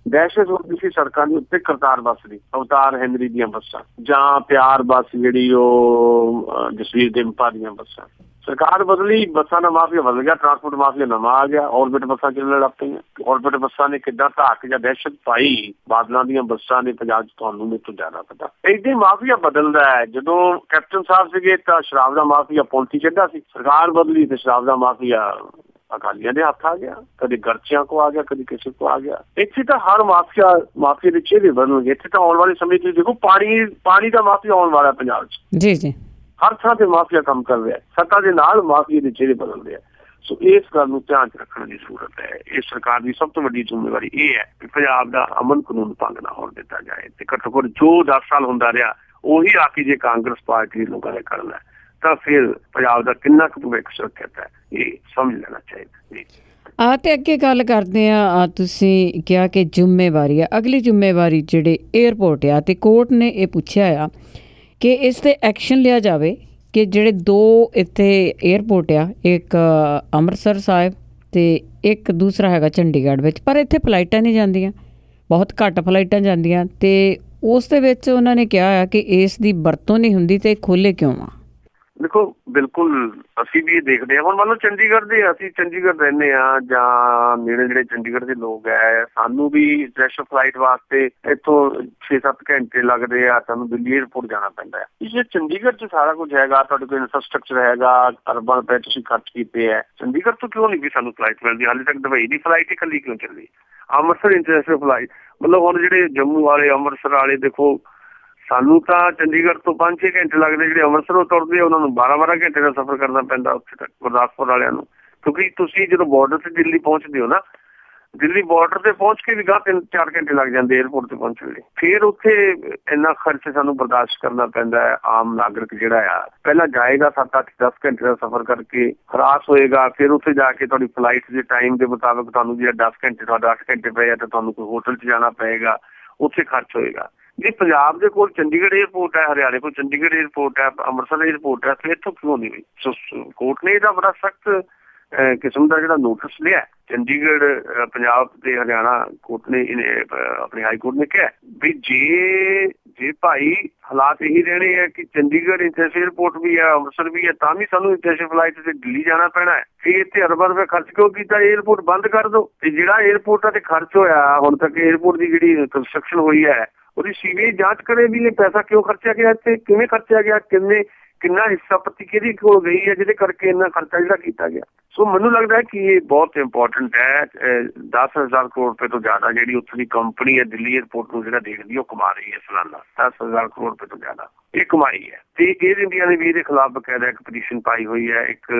ਦਹਿਸ਼ਤ ਹੁੰਦੀ ਸੀ ਸੜਕਾਂ ਦੇ ਉੱਤੇ ਕਰਤਾਰ ਬੱਸ ਦੀ, ਅਵਤਾਰ ਹੈਨਰੀ ਦੀਆਂ ਬੱਸਾਂ, ਜਾਂ ਪਿਆਰ ਬੱਸ ਜਿਹੜੀ ਉਹ ਜਸਵੀਰ ਦਿੰਪਾ ਦੀਆਂ ਬੱਸਾਂ। ਸਰਕਾਰ ਬਦਲੀ, ਬੱਸਾਂ ਦਾ ਮਾਫੀਆ ਬਦਲ ਗਿਆ, ਟਰਾਂਸਪੋਰਟ ਮਾਫੀਆ ਨਵਾਂ ਆ ਗਿਆ, ਔਰਬਿਟ ਬੱਸਾਂ ਚੱਲਣ ਲੱਗ ਪਈਆਂ। ਔਰਬਿਟ ਬੱਸਾਂ ਨੇ ਕਿੱਦਾਂ ਧਾਕ ਜਾਂ ਦਹਿਸ਼ਤ ਪਾਈ ਬਾਦਲਾਂ ਦੀਆਂ ਬੱਸਾਂ ਨੇ ਪੰਜਾਬ 'ਚ, ਤੁਹਾਨੂੰ ਮੇਰੇ ਤੋਂ ਜ਼ਿਆਦਾ ਪਤਾ। ਏਦਾਂ ਮਾਫੀਆ ਬਦਲਦਾ ਹੈ। ਜਦੋਂ ਕੈਪਟਨ ਸਾਹਿਬ ਸੀਗੇ ਤਾਂ ਸ਼ਰਾਬ ਦਾ ਮਾਫੀਆ ਪੌਂਟੀ ਚੱਡਾ ਸੀ, ਸਰਕਾਰ ਬਦਲੀ ਤੇ ਸ਼ਰਾਬ ਦਾ ਮਾਫੀਆ ਅਕਾਲੀਆਂ ਦੇ ਹੱਥ ਆ ਗਿਆ, ਕਦੇ ਗਰਚਿਆਂ ਕੋ ਆ ਗਿਆ, ਕਦੇ ਕਿਸੇ ਕੋ ਆ ਗਿਆ। ਇੱਥੇ ਤਾਂ ਹਰ ਮਾਫੀਆ ਦੇ ਚਿਹਰੇ ਬਦਲਣਗੇ। ਇੱਥੇ ਤਾਂ ਆਉਣ ਵਾਲੇ ਸਮੇਂ 'ਚ ਦੇਖੋ ਪਾਣੀ ਦਾ ਮਾਫੀਆ ਆਉਣ ਵਾਲਾ ਪੰਜਾਬ 'ਚ। ਜੀ ਜੀ, ਹਰ ਥਾਂ ਤੇ ਮਾਫੀਆ ਕੰਮ ਕਰ ਰਿਹਾ। ਸੱਤਾ ਦੇ ਨਾਲ ਮਾਫੀਆ ਦੇ ਚਿਹਰੇ ਬਦਲ ਰਿਹਾ। ਸੋ ਇਸ ਗੱਲ ਨੂੰ ਧਿਆਨ 'ਚ ਰੱਖਣ ਦੀ ਜ਼ਰੂਰਤ ਹੈ। ਇਸ ਸਰਕਾਰ ਦੀ ਸਭ ਤੋਂ ਵੱਡੀ ਜ਼ਿੰਮੇਵਾਰੀ ਇਹ ਹੈ ਕਿ ਪੰਜਾਬ ਦਾ ਅਮਨ ਕਾਨੂੰਨ ਭੰਗ ਨਾ ਹੋਣ ਦਿੱਤਾ ਜਾਏ, ਤੇ ਘੱਟੋ ਘੱਟ ਜੋ 10 ਸਾਲ ਹੁੰਦਾ ਰਿਹਾ ਉਹੀ ਆ ਕੇ ਜੇ ਕਾਂਗਰਸ ਪਾਰਟੀ ਦੇ ਲੋਕਾਂ ਨੇ ਕਰਨਾ ਤਾਂ ਫਿਰ ਪੰਜਾਬ ਦਾ ਕਿੰਨਾ ਕੁ ਭਵਿੱਖ ਸੁਰੱਖਿਅਤ ਹੈ ਇਹ ਸਮਝ ਲੈਣਾ ਚਾਹੀਦਾ। ਤੇ ਅੱਗੇ ਗੱਲ ਕਰਦੇ ਆ, ਤੁਸੀਂ ਕਿਹਾ ਕਿ ਜ਼ਿੰਮੇਵਾਰੀ ਆ, ਅਗਲੀ ਜ਼ਿੰਮੇਵਾਰੀ ਜਿਹੜੇ ਏਅਰਪੋਰਟ ਆ, ਤੇ ਕੋਰਟ ਨੇ ਇਹ ਪੁੱਛਿਆ ਆ ਕਿ ਇਸ 'ਤੇ ਐਕਸ਼ਨ ਲਿਆ ਜਾਵੇ ਕਿ ਜਿਹੜੇ 2 ਇੱਥੇ ਏਅਰਪੋਰਟ ਆ, ਇੱਕ ਅੰਮ੍ਰਿਤਸਰ ਸਾਹਿਬ ਤੇ ਇੱਕ ਦੂਸਰਾ ਹੈਗਾ ਚੰਡੀਗੜ੍ਹ ਵਿੱਚ, ਪਰ ਇੱਥੇ ਫਲਾਈਟਾਂ ਨਹੀਂ ਜਾਂਦੀਆਂ, ਬਹੁਤ ਘੱਟ ਫਲਾਈਟਾਂ ਜਾਂਦੀਆਂ, ਤੇ ਉਸ ਦੇ ਵਿੱਚ ਉਹਨਾਂ ਨੇ ਕਿਹਾ ਆ ਕਿ ਇਸ ਦੀ ਵਰਤੋਂ ਨਹੀਂ ਹੁੰਦੀ ਤੇ ਖੋਲ੍ਹੇ ਕਿਉਂ ਆ? ਦੇਖੋ ਬਿਲਕੁਲ ਅਸੀਂ ਵੀ ਇਹ ਦੇਖਦੇ ਹਾਂ। ਹੁਣ ਮੰਨ ਲਓ ਚੰਡੀਗੜ੍ਹ ਦੇ, ਅਸੀਂ ਚੰਡੀਗੜ੍ਹ ਰਹਿੰਦੇ ਹਾਂ ਜਾਂ ਨੇੜੇ ਜਿਹੜੇ ਚੰਡੀਗੜ੍ਹ ਦੇ ਲੋਕ ਹੈ, ਸਾਨੂੰ ਵੀ ਇੰਟਰਨੈਸ਼ਨਲ ਫਲਾਈਟ ਵਾਸਤੇ ਇੱਥੋਂ 6-7 ਘੰਟੇ ਲੱਗਦੇ ਆ, ਸਾਨੂੰ ਦਿੱਲੀ ਏਅਰਪੋਰਟ ਜਾਣਾ ਪੈਂਦਾ ਹੈ। ਜੇ ਚੰਡੀਗੜ੍ਹ 'ਚ ਸਾਰਾ ਕੁਝ ਹੈਗਾ, ਤੁਹਾਡੇ ਕੋਲ ਇਨਫਰਾਸਟਰਕਚਰ ਹੈਗਾ, ਅਰਬਾਂ ਰੁਪਏ ਤੁਸੀਂ ਖਰਚ ਕੀਤੇ ਹੈ, ਚੰਡੀਗੜ੍ਹ ਤੋਂ ਕਿਉਂ ਨਹੀਂ ਵੀ ਸਾਨੂੰ ਫਲਾਈਟ ਮਿਲਦੀ? ਹਾਲੇ ਤੱਕ ਦੁਬਈ ਦੀ ਫਲਾਈਟ ਹੀ ਇਕੱਲੀ ਕਿਉਂ ਚੱਲੀ? ਅੰਮ੍ਰਿਤਸਰ ਇੰਟਰਨੈਸ਼ਨਲ ਫਲਾਈਟ, ਮਤਲਬ ਹੁਣ ਜਿਹੜੇ ਜੰਮੂ ਵਾਲੇ, ਅੰਮ੍ਰਿਤਸਰ ਵਾਲੇ, ਦੇਖੋ ਸਾਨੂੰ ਤਾਂ ਚੰਡੀਗੜ੍ਹ ਤੋਂ 5-6 ਘੰਟੇ ਲੱਗਦੇ, ਜਿਹੜੇ ਅੰਮ੍ਰਿਤਸਰੋਂ ਤੁਰਦੇ ਉਹਨਾਂ ਨੂੰ 12-12 ਘੰਟੇ ਦਾ ਸਫ਼ਰ ਕਰਨਾ ਪੈਂਦਾ ਉੱਥੇ ਤੱਕ, ਗੁਰਦਾਸਪੁਰ ਵਾਲਿਆਂ ਨੂੰ। ਕਿਉਂਕਿ ਤੁਸੀਂ ਜਦੋਂ ਬਾਰਡਰ ਤੇ ਦਿੱਲੀ ਪਹੁੰਚਦੇ ਹੋ ਨਾ, ਦਿੱਲੀ ਬਾਰਡਰ ਤੇ ਪਹੁੰਚ ਕੇ ਵੀ 3-4 ਘੰਟੇ ਲੱਗ ਜਾਂਦੇ ਏਅਰਪੋਰਟ ਤੇ ਪਹੁੰਚਣ ਲਈ। ਫਿਰ ਉੱਥੇ ਇੰਨਾ ਖਰਚ ਸਾਨੂੰ ਬਰਦਾਸ਼ਤ ਕਰਨਾ ਪੈਂਦਾ ਹੈ। ਆਮ ਨਾਗਰਿਕ ਜਿਹੜਾ ਆ ਪਹਿਲਾਂ ਜਾਏਗਾ 7-8-10 ਘੰਟੇ ਦਾ ਸਫ਼ਰ ਕਰਕੇ, ਹਰਾਸ ਹੋਏਗਾ, ਫਿਰ ਉੱਥੇ ਜਾ ਕੇ ਤੁਹਾਡੀ ਫਲਾਈਟ ਦੇ ਟਾਈਮ ਦੇ ਮੁਤਾਬਕ ਤੁਹਾਨੂੰ ਜਿਹੜਾ 10 ਘੰਟੇ, ਤੁਹਾਡਾ 8 ਘੰਟੇ ਪਏ ਆ ਤਾਂ ਤੁਹਾਨੂੰ ਕੋਈ ਹੋਟਲ 'ਚ ਜਾਣਾ ਪਏਗਾ, ਉੱਥੇ ਖਰਚ ਹੋਏਗਾ। ਜੇ ਪੰਜਾਬ ਦੇ ਕੋਲ ਚੰਡੀਗੜ੍ਹ ਏਅਰਪੋਰਟ ਹੈ, ਹਰਿਆਣੇ ਕੋਲ ਚੰਡੀਗੜ੍ਹ ਏਅਰਪੋਰਟ ਹੈ, ਅੰਮ੍ਰਿਤਸਰ ਏਅਰਪੋਰਟ ਹੈ, ਫਿਰ ਇੱਥੋਂ ਕਿਉਂ ਨਹੀਂ ਹੋਈ? ਸੋ ਕੋਰਟ ਨੇ ਇਹਦਾ ਬੜਾ ਸਖਤ ਕਿਸਮ ਦਾ ਜਿਹੜਾ ਨੋਟਿਸ ਲਿਆ। ਚੰਡੀਗੜ੍ਹ, ਪੰਜਾਬ ਤੇ ਹਰਿਆਣਾ ਕੋਰਟ ਨੇ, ਆਪਣੀ ਹਾਈ ਕੋਰਟ ਨੇ ਕਿਹਾ ਵੀ ਜੇ ਭਾਈ ਹਾਲਾਤ ਇਹੀ ਰਹਿਣੇ ਹੈ ਕਿ ਚੰਡੀਗੜ੍ਹ ਇੰਟਰਨੈਸ਼ਨਲ ਏਅਰਪੋਰਟ ਵੀ ਹੈ, ਅੰਮ੍ਰਿਤਸਰ ਵੀ ਹੈ, ਤਾਂ ਵੀ ਸਾਨੂੰ ਇੰਟਰਨੈਸ਼ਨਲ ਫਲਾਈਟ ਤੇ ਦਿੱਲੀ ਜਾਣਾ ਪੈਣਾ ਹੈ। ਫਿਰ ਇੱਥੇ ਅਰਬਾਂ ਰੁਪਏ ਖਰਚ ਕਿਉਂ ਕੀਤਾ? ਏਅਰਪੋਰਟ ਬੰਦ ਕਰ ਦਿਓ। ਤੇ ਜਿਹੜਾ ਏਅਰਪੋਰਟਾਂ ਤੇ ਖਰਚ ਹੋਇਆ ਹੁਣ ਤੱਕ, ਏਅਰਪੋਰਟ ਦੀ ਜਿਹੜੀ ਕੰਸਟਰਕਸ਼ਨ ਹੋਈ ਹੈ ਉਹਦੀ ਸੀਬੀਆਈ ਜਾਂਚ ਕਰੇ ਵੀ ਇਹ ਪੈਸਾ ਕਿਉਂ ਖਰਚਿਆ ਗਿਆ, ਇੱਥੇ ਕਿਵੇਂ ਖਰਚਿਆ ਗਿਆ, ਕਿੰਨਾ ਹਿੱਸਾ ਪੱਤੀ ਕਿਹਦੀ ਕੋਲ ਗਈ ਹੈ ਜਿਹਦੇ ਕਰਕੇ ਇੰਨਾ ਖਰਚਾ ਜਿਹੜਾ ਕੀਤਾ ਗਿਆ। ਸੋ ਮੈਨੂੰ ਲੱਗਦਾ ਹੈ ਕਿ ਇਹ ਬਹੁਤ ਇੰਪੋਰਟੈਂਟ ਹੈ। 10,000 ਕਰੋੜ ਰੁਪਏ ਤੋਂ ਜ਼ਿਆਦਾ ਜਿਹੜੀ ਉੱਥੋਂ ਦੀ ਕੰਪਨੀ ਹੈ ਦਿੱਲੀ ਏਅਰਪੋਰਟ ਨੂੰ ਜਿਹੜਾ ਦੇਖਦੀ ਉਹ ਕਮਾ ਰਹੀ ਹੈ ਸਾਲਾਨਾ 10,000 ਕਰੋੜ ਰੁਪਏ ਤੋਂ ਜ਼ਿਆਦਾ ਇਹ ਕਮਾਈ ਹੈ। ਤੇ ਏਅਰ ਇੰਡੀਆ ਨੇ ਵੀ ਇਹਦੇ ਖਿਲਾਫ ਬਕਾਇਦਾ ਇੱਕ ਪਟੀਸ਼ਨ ਪਾਈ ਹੋਈ ਹੈ, ਇੱਕ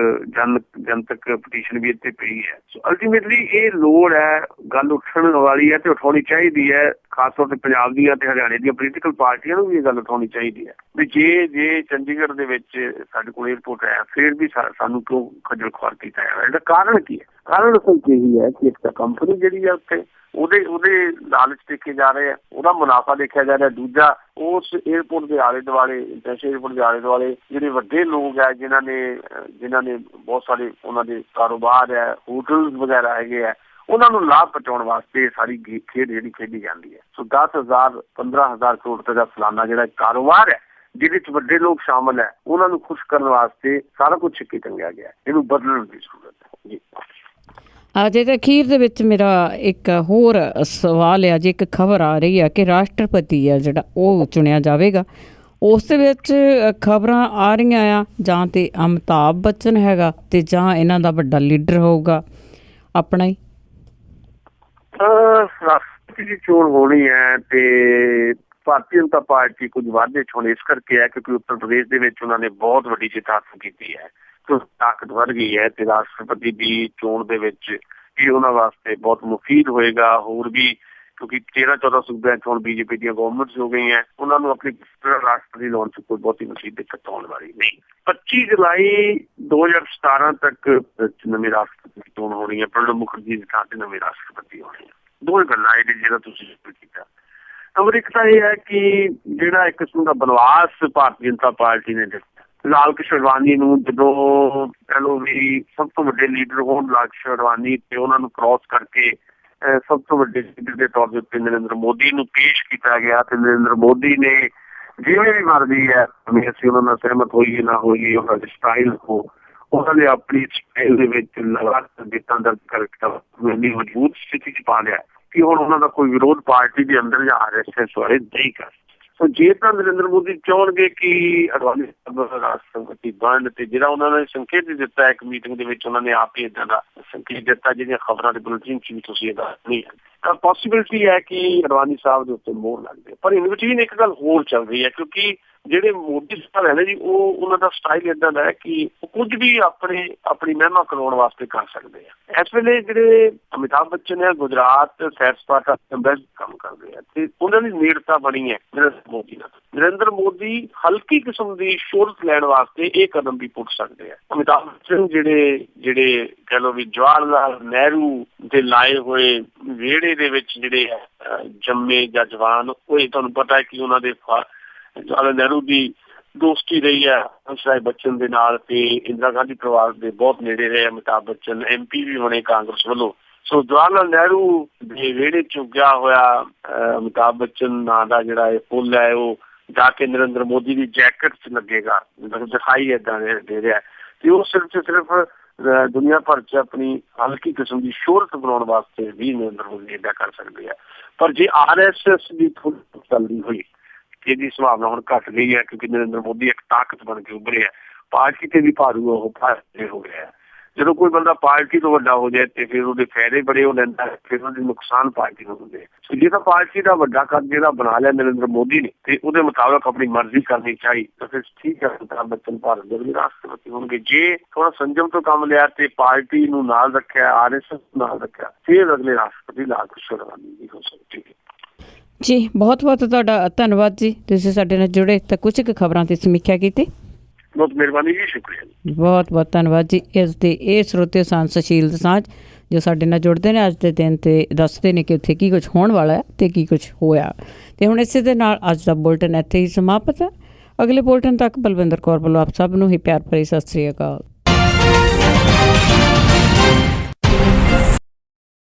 ਜਨਤਕ ਪਟੀਸ਼ਨ ਵੀ ਇੱਥੇ ਪਈ ਹੈ। ਸੋ ਅਲਟੀਮੇਟਲੀ ਇਹ ਲੋੜ ਹੈ, ਗੱਲ ਉੱਠਣ ਵਾਲੀ ਹੈ ਤੇ ਉਠਾਉਣੀ ਚਾਹੀਦੀ ਹੈ। ਖਾਸ ਤੌਰ ਤੇ ਪੰਜਾਬ ਦੀਆਂ ਤੇ ਹਰਿਆਣੇ ਦੀਆਂ ਪੋਲੀਟੀਕਲ ਪਾਰਟੀਆਂ ਨੂੰ ਵੀ ਇਹ ਗੱਲ ਉਠਾਉਣੀ ਚਾਹੀਦੀ ਹੈ ਵੀ ਜੇ ਚੰਡੀਗੜ੍ਹ ਦੇ ਵਿੱਚ ਸਾਡੇ ਕੋਲ ਏਅਰਪੋਰਟ ਹੈ ਫਿਰ ਵੀ ਸਾਨੂੰ ਕਿਉਂ ਖੱਜਲ ਖੁਆਰ ਕੀਤਾ ਜਾ ਰਿਹਾ। ਇਹਦਾ ਕਾਰਨ ਕੀ ਹੈ? ਕਾਰਨ ਅਸਲ ਚ ਇਹੀ ਹੈ ਕਿ ਇੱਕ ਤਾਂ ਕੰਪਨੀ ਜਿਹੜੀ ਹੈ ਉੱਥੇ ਉਹਦੇ ਲਾਲਚ ਦੇਖੇ ਜਾ ਰਹੇ ਆ, ਉਹਦਾ ਮੁਨਾਫਾ ਦੇਖਿਆ ਜਾ ਰਿਹਾ। ਦੂਜਾ ਉਸ ਏਅਰਪੋਰਟ ਦੇ ਆਲੇ ਦੁਆਲੇ ਇੰਟਰਨੈਸ਼ਨਲ ਏਅਰਪੋਰਟ ਦੇ ਆਲੇ ਦੁਆਲੇ ਜਿਹੜੇ ਵੱਡੇ ਲੋਕ ਹੈ ਜਿਨ੍ਹਾਂ ਨੇ ਬਹੁਤ ਸਾਰੇ ਉਹਨਾਂ ਦੇ ਕਾਰੋਬਾਰ ਹੈ, ਹੋਟਲ ਵਗੈਰਾ ਹੈਗੇ ਆ, ਉਹਨਾਂ ਨੂੰ ਲਾਭ ਪਹੁੰਚਾਉਣ ਵਾਸਤੇ ਸਾਰੀ ਖੇਡ ਜਿਹੜੀ ਖੇਡੀ ਜਾਂਦੀ ਹੈ। ਸੋ 10,000 15,000 ਕਰੋੜ ਰੁਪਏ ਦਾ ਸਾਲਾਨਾ ਜਿਹੜਾ ਕਾਰੋਬਾਰ ਹੈ ਜਿਹਦੇ ਚ ਵੱਡੇ ਲੋਕ ਸ਼ਾਮਲ ਹੈ, ਉਹਨਾਂ ਨੂੰ ਖੁਸ਼ ਕਰਨ ਵਾਸਤੇ ਸਾਰਾ ਕੁਝ ਛਿੱਕੇ ਟੰਗਿਆ ਗਿਆ। ਇਹਨੂੰ ਬਦਲਣ ਦੀ ਜ਼ਰੂਰਤ ਹੈ ਜੀ। ਅਜੇ ਤਾਂ ਅਖੀਰ ਦੇ ਵਿੱਚ ਮੇਰਾ ਇੱਕ ਹੋਰ ਸਵਾਲ ਹੈ, ਜੇ ਇੱਕ ਖਬਰ ਆ ਰਹੀ ਹੈ ਕਿ ਰਾਸ਼ਟਰਪਤੀ ਹੈ ਜਿਹੜਾ ਉਹ ਚੁਣਿਆ ਜਾਵੇਗਾ, ਉਸ ਦੇ ਵਿੱਚ ਖਬਰਾਂ ਆ ਰਹੀਆਂ ਆ ਜਾਂ ਤੇ ਅਮਿਤਾਭ ਬੱਚਨ ਹੈਗਾ ਤੇ ਜਾਂ ਇਹਨਾਂ ਦਾ ਵੱਡਾ ਲੀਡਰ ਹੋਊਗਾ ਆਪਣਾ ਹੀ। ਰਾਸ਼ਟਰਪਤੀ ਦੀ ਚੋਣ ਹੋਣੀ ਹੈ ਤੇ ਭਾਰਤੀ ਜਨਤਾ ਪਾਰਟੀ ਕੁਝ ਵਾਧੇ ਚ ਹੁਣ ਇਸ ਕਰਕੇ ਹੈ ਕਿਉਂਕਿ ਉੱਤਰ ਪ੍ਰਦੇਸ਼ ਦੇ ਵਿੱਚ ਉਹਨਾਂ ਨੇ ਬਹੁਤ ਵੱਡੀ ਜਿੱਤ ਹਾਸਲ ਕੀਤੀ ਹੈ, ਤਾਕਤ ਵੱਧ ਗਈ ਹੈ ਤੇ ਰਾਸ਼ਟਰਪਤੀ ਦੀ ਚੋਣ ਦੇ ਵਿੱਚ ਇਹ ਉਹਨਾਂ ਵਾਸਤੇ ਬਹੁਤ ਮੁਫੀਦ ਹੋਏਗਾ। ਹੋਰ ਵੀ ਕਿਉਂਕਿ 13-14 ਸੂਬਿਆਂ ਚ ਹੁਣ ਬੀਜੇਪੀ ਦੀਆਂ ਗਵਰਨਮੈਂਟਸ ਹੋ ਗਈਆਂ, ਉਹਨਾਂ ਨੂੰ ਆਪਣੀ ਰਾਸ਼ਟਰਪਤੀ ਲਾਉਣ ਚ ਕੋਈ ਬਹੁਤੀ ਮੁਸੀਬਤ ਦਿੱਕਤ ਆਉਣ ਵਾਲੀ ਨਹੀਂ। 25 ਜੁਲਾਈ 2017 ਤੱਕ ਨਵੇਂ ਰਾਸ਼ਟਰਪਤੀ ਦੀ ਚੋਣ ਹੋਣੀ ਹੈ। ਪ੍ਰਣਬ ਮੁਖਰਜੀ ਦੀ ਥਾਂ ਤੇ ਨਵੇਂ ਰਾਸ਼ਟਰਪਤੀ ਹੋਣੇ ਆ। ਦੋਵੇਂ ਗੱਲਾਂ ਇਹ ਜਿਹੜਾ ਤੁਸੀਂ ਜ਼ਿਕਰ ਕੀਤਾ। ਅਮਰੀਕਾ ਇਹ ਹੈ ਕਿ ਜਿਹੜਾ ਇੱਕ ਕਿਸਮ ਦਾ ਬਨਵਾਸ ਭਾਰਤੀ ਜਨਤਾ ਪਾਰਟੀ ਨੇ ਦਿੱਤਾ ਲਾਲ ਕ੍ਰਿਸ਼ਨ ਅਡਵਾਨੀ ਨੂੰ, ਜਦੋਂ ਕਹਿ ਲਓ ਵੀ ਸਭ ਤੋਂ ਵੱਡੇ ਲੀਡਰ ਹੋਣ ਲਾਲ ਕ੍ਰਿਸ਼ਨ ਅਡਵਾਨੀ ਤੇ ਉਹਨਾਂ ਨੂੰ ਕ੍ਰਾਸ ਕਰਕੇ ਸਭ ਤੋਂ ਵੱਡੇ ਲੀਡਰ ਦੇ ਤੌਰ ਦੇ ਉੱਤੇ ਨਰਿੰਦਰ ਮੋਦੀ ਨੂੰ ਪੇਸ਼ ਕੀਤਾ ਗਿਆ ਤੇ ਨਰਿੰਦਰ ਮੋਦੀ ਨੇ ਜਿਵੇਂ ਵੀ ਮਰਜ਼ੀ ਹੈ, ਅਸੀਂ ਉਹਨਾਂ ਨਾਲ ਸਹਿਮਤ ਹੋਈਏ ਨਾ ਹੋਈਏ, ਉਹਨਾਂ ਦੇ ਸਟਾਈਲ ਨੂੰ ਉਹਨਾਂ ਨੇ ਆਪਣੀ ਸਟਾਈਲ ਦੇ ਵਿੱਚ ਲਗਾਤਾਰ ਜਿੱਤਾਂ ਦਰਜ ਕਰਕੇ ਇੰਨੀ ਮਜ਼ਬੂਤ ਸਥਿਤੀ ਚ ਪਾ ਲਿਆ ਕਿ ਹੁਣ ਉਹਨਾਂ ਦਾ ਕੋਈ ਵਿਰੋਧ ਪਾਰਟੀ ਦੇ ਅੰਦਰ ਜਾਂ RSS ਵਾਲੇ ਨਹੀਂ ਕਰ। ਸੋ ਜੇ ਤਾਂ ਨਰਿੰਦਰ ਮੋਦੀ ਚਾਹੁੰਗੇ ਕਿ ਅਡਵਾਨੀ ਰਾਸ਼ਟਰਪਤੀ ਬਣਨ ਤੇ ਜਿਹੜਾ ਉਹਨਾਂ ਨੇ ਸੰਕੇਤ ਦਿੱਤਾ ਇੱਕ ਮੀਟਿੰਗ ਦੇ ਵਿੱਚ, ਉਹਨਾਂ ਨੇ ਆਪ ਹੀ ਏਦਾਂ ਦਾ ਸੰਕੇਤ ਦਿੱਤਾ ਜਿਹੜੀਆਂ ਖਬਰਾਂ ਦੇ ਬੁਲੇਟਿਨ ਚ ਵੀ ਤੁਸੀਂ ਇਹਦਾ ਨਹੀਂ ਤਾਂ ਪੋਸੀਬਿਲਿਟੀ ਹੈ ਕਿ ਅਡਵਾਨੀ ਸਾਹਿਬ ਦੇ ਉੱਤੇ ਮੋਹਰ ਲੱਗ ਜਾਏ। ਪਰ ਇਹਦੇ ਵਿੱਚ ਵੀ ਇੱਕ ਗੱਲ ਹੋਰ ਚੱਲ ਰਹੀ ਹੈ ਕਿਉਂਕਿ ਜਿਹੜੇ ਮੋਦੀ ਸਾਹਿਬ ਹੈ ਨਾ ਜੀ, ਉਹ ਉਹਨਾਂ ਦਾ ਸਟਾਈਲ ਏਦਾਂ ਦਾ ਹੈ ਕਿ ਉਹ ਕੁਝ ਵੀ ਆਪਣੀ ਮਹਿਮਾ ਕਰਾਉਣ ਵਾਸਤੇ ਕਰ ਸਕਦੇ ਆ। ਇਸ ਵੇਲੇ ਜਿਹੜੇ ਅਮਿਤਾਭ ਬੱਚਨ ਹੈ ਗੁਜਰਾਤ ਸੈਰ ਸਪਾਟਾ ਕੰਮ ਕਰਦੇ ਆ ਤੇ ਉਹਨਾਂ ਦੀ ਨੇੜਤਾ ਬਣੀ ਹੈ ਨਰਿੰਦਰ ਮੋਦੀ ਨਾਲ। ਨਰਿੰਦਰ ਮੋਦੀ ਹਲਕੀ ਕਿਸਮ ਦੀ ਸ਼ੋਹਰਤ ਲੈਣ ਵਾਸਤੇ ਇਹ ਕਦਮ ਵੀ ਪੁੱਟ ਸਕਦੇ ਆ। ਅਮਿਤਾਭ ਬੱਚਨ ਜਿਹੜੇ ਕਹਿ ਲਓ ਵੀ ਜਵਾਹਰ ਲਾਲ ਨਹਿਰੂ ਦੇ ਲਾਏ ਹੋਏ ਵਿਹੜੇ ਦੇ ਵਿੱਚ ਜਿਹੜੇ ਜੰਮੇ ਜਾਂ ਜਵਾਨ, ਉਹ ਤੁਹਾਨੂੰ ਪਤਾ ਹੈ ਕਿ ਉਹਨਾਂ ਦੇ ਜਵਾਹਰ ਨਹਿਰੂ ਦੀ ਦੋਸਤੀ ਰਹੀ ਹੈ ਹੰਸਰਾਜ ਬੱਚਨ ਦੇ ਨਾਲ ਤੇ ਇੰਦਰਾ ਗਾਂਧੀ ਪਰਿਵਾਰ ਦੇ ਬਹੁਤ ਨੇੜੇ ਰਹੇ ਅਮਿਤਾਭ ਬੱਚਨ। MP ਵੀ ਬਣੇ ਕਾਂਗਰਸ ਵੱਲੋਂ। ਸੋ ਜਵਾਹਰ ਲਾਲ ਨਹਿਰੂ ਦੇ ਵਿਹੜੇ ਚ ਉੱਗਿਆ ਹੋਇਆ ਅਮਿਤਾਭ ਬੱਚਨ ਨਾਂ ਦਾ ਜਿਹੜਾ ਇਹ ਫੁੱਲ ਹੈ, ਉਹ ਜਾ ਕੇ ਨਰਿੰਦਰ ਮੋਦੀ ਦੀ ਜੈਕਟ ਚ ਲੱਗੇਗਾ, ਦਿਖਾਈ ਏਦਾਂ ਦੇ ਰਿਹਾ ਤੇ ਉਹ ਸਿਰਫ ਦੁਨੀਆ ਭਰ ਚ ਆਪਣੀ ਹਲਕੀ ਕਿਸਮ ਦੀ ਸ਼ੋਹਰਤ ਬਣਾਉਣ ਵਾਸਤੇ ਵੀ ਨਰਿੰਦਰ ਮੋਦੀ ਏਦਾਂ ਕਰ ਸਕਦੇ ਆ। ਪਰ ਜੇ RSS ਦੀ ਥੋੜੀ ਚੱਲਦੀ ਹੋਈ, ਇਹਦੀ ਸੰਭਾਵਨਾ ਹੁਣ ਘੱਟ ਗਈ ਹੈ ਕਿਉਂਕਿ ਨਰਿੰਦਰ ਮੋਦੀ ਇੱਕ ਤਾਕਤ ਬਣ ਕੇ ਉੱਭਰਿਆ, ਪਾਰਟੀ ਤੇ ਵੀ ਭਾਰੂ ਉਹ ਫਾਇਦੇ ਹੋ ਗਿਆ। ਜਦੋਂ ਕੋਈ ਬੰਦਾ ਪਾਰਟੀ ਤੋਂ ਵੱਡਾ ਹੋ ਜਾਏ ਤੇ ਫਿਰ ਉਹਦੇ ਫਾਇਦੇ ਬੜੇ ਹੋ ਲੈਂਦਾ, ਫਿਰ ਉਹਦੇ ਨੁਕਸਾਨ ਪਾਰਟੀ ਨੂੰ ਹੁੰਦੇ। ਜੇ ਤਾਂ ਪਾਰਟੀ ਦਾ ਵੱਡਾ ਕੱਦ ਜਿਹੜਾ ਬਣਾ ਲਿਆ ਨਰਿੰਦਰ ਮੋਦੀ ਨੇ ਤੇ ਉਹਦੇ ਮੁਤਾਬਕ ਆਪਣੀ ਮਰਜ਼ੀ ਕਰਨੀ ਚਾਹੀ ਤਾਂ ਫਿਰ ਠੀਕ ਹੈ, ਅਮਿਤਾਭ ਬੱਚਨ ਭਾਰਤ ਦੇ ਰਾਸ਼ਟਰਪਤੀ ਹੋਣਗੇ। ਜੇ ਥੋੜਾ ਸੰਜਮ ਤੋਂ ਕੰਮ ਲਿਆ ਤੇ ਪਾਰਟੀ ਨੂੰ ਨਾਲ ਰੱਖਿਆ, RSS ਨਾਲ ਰੱਖਿਆ, ਫਿਰ ਅਗਲੇ ਰਾਸ਼ਟਰਪਤੀ ਲਾਲ ਕ੍ਰਿਸ਼ਨ ਅਡਵਾਨੀ ਵੀ ਹੋ ਸਕਦੀ ਹੈ। ਜੀ ਬਹੁਤ ਬਹੁਤ ਤੁਹਾਡਾ ਧੰਨਵਾਦ ਜੀ, ਤੁਸੀਂ ਸਾਡੇ ਨਾਲ ਜੁੜੇ ਤਾਂ ਕੁਝ ਕੁ ਖਬਰਾਂ ਦੀ ਸਮੀਖਿਆ ਕੀਤੀ। ਬਹੁਤ ਮਿਹਰਬਾਨੀ ਜੀ, ਸ਼ੁਕਰੀਆ ਜੀ। ਬਹੁਤ ਬਹੁਤ ਧੰਨਵਾਦ ਜੀ। ਇਸ ਦੇ ਇਹ ਸਰੋਤੇ ਸਨ ਸੁਸ਼ੀਲ ਦਸਾਂਝ ਜੋ ਸਾਡੇ ਨਾਲ ਜੁੜਦੇ ਨੇ ਅੱਜ ਦੇ ਦਿਨ ਤੇ ਦੱਸਦੇ ਨੇ ਕਿ ਉੱਥੇ ਕੀ ਕੁਝ ਹੋਣ ਵਾਲਾ ਹੈ ਤੇ ਕੀ ਕੁਝ ਹੋਇਆ। ਤੇ ਹੁਣ ਇਸੇ ਦੇ ਨਾਲ ਅੱਜ ਦਾ ਬੁਲਟਨ ਇੱਥੇ ਹੀ ਸਮਾਪਤ ਹੈ। ਅਗਲੇ ਬੁਲਟਨ ਤੱਕ ਬਲਵਿੰਦਰ ਕੌਰ ਵੱਲੋਂ ਆਪ ਸਭ ਨੂੰ ਹੀ ਪਿਆਰ ਭਰੀ ਸਤਿ ਸ੍ਰੀ ਅਕਾਲ।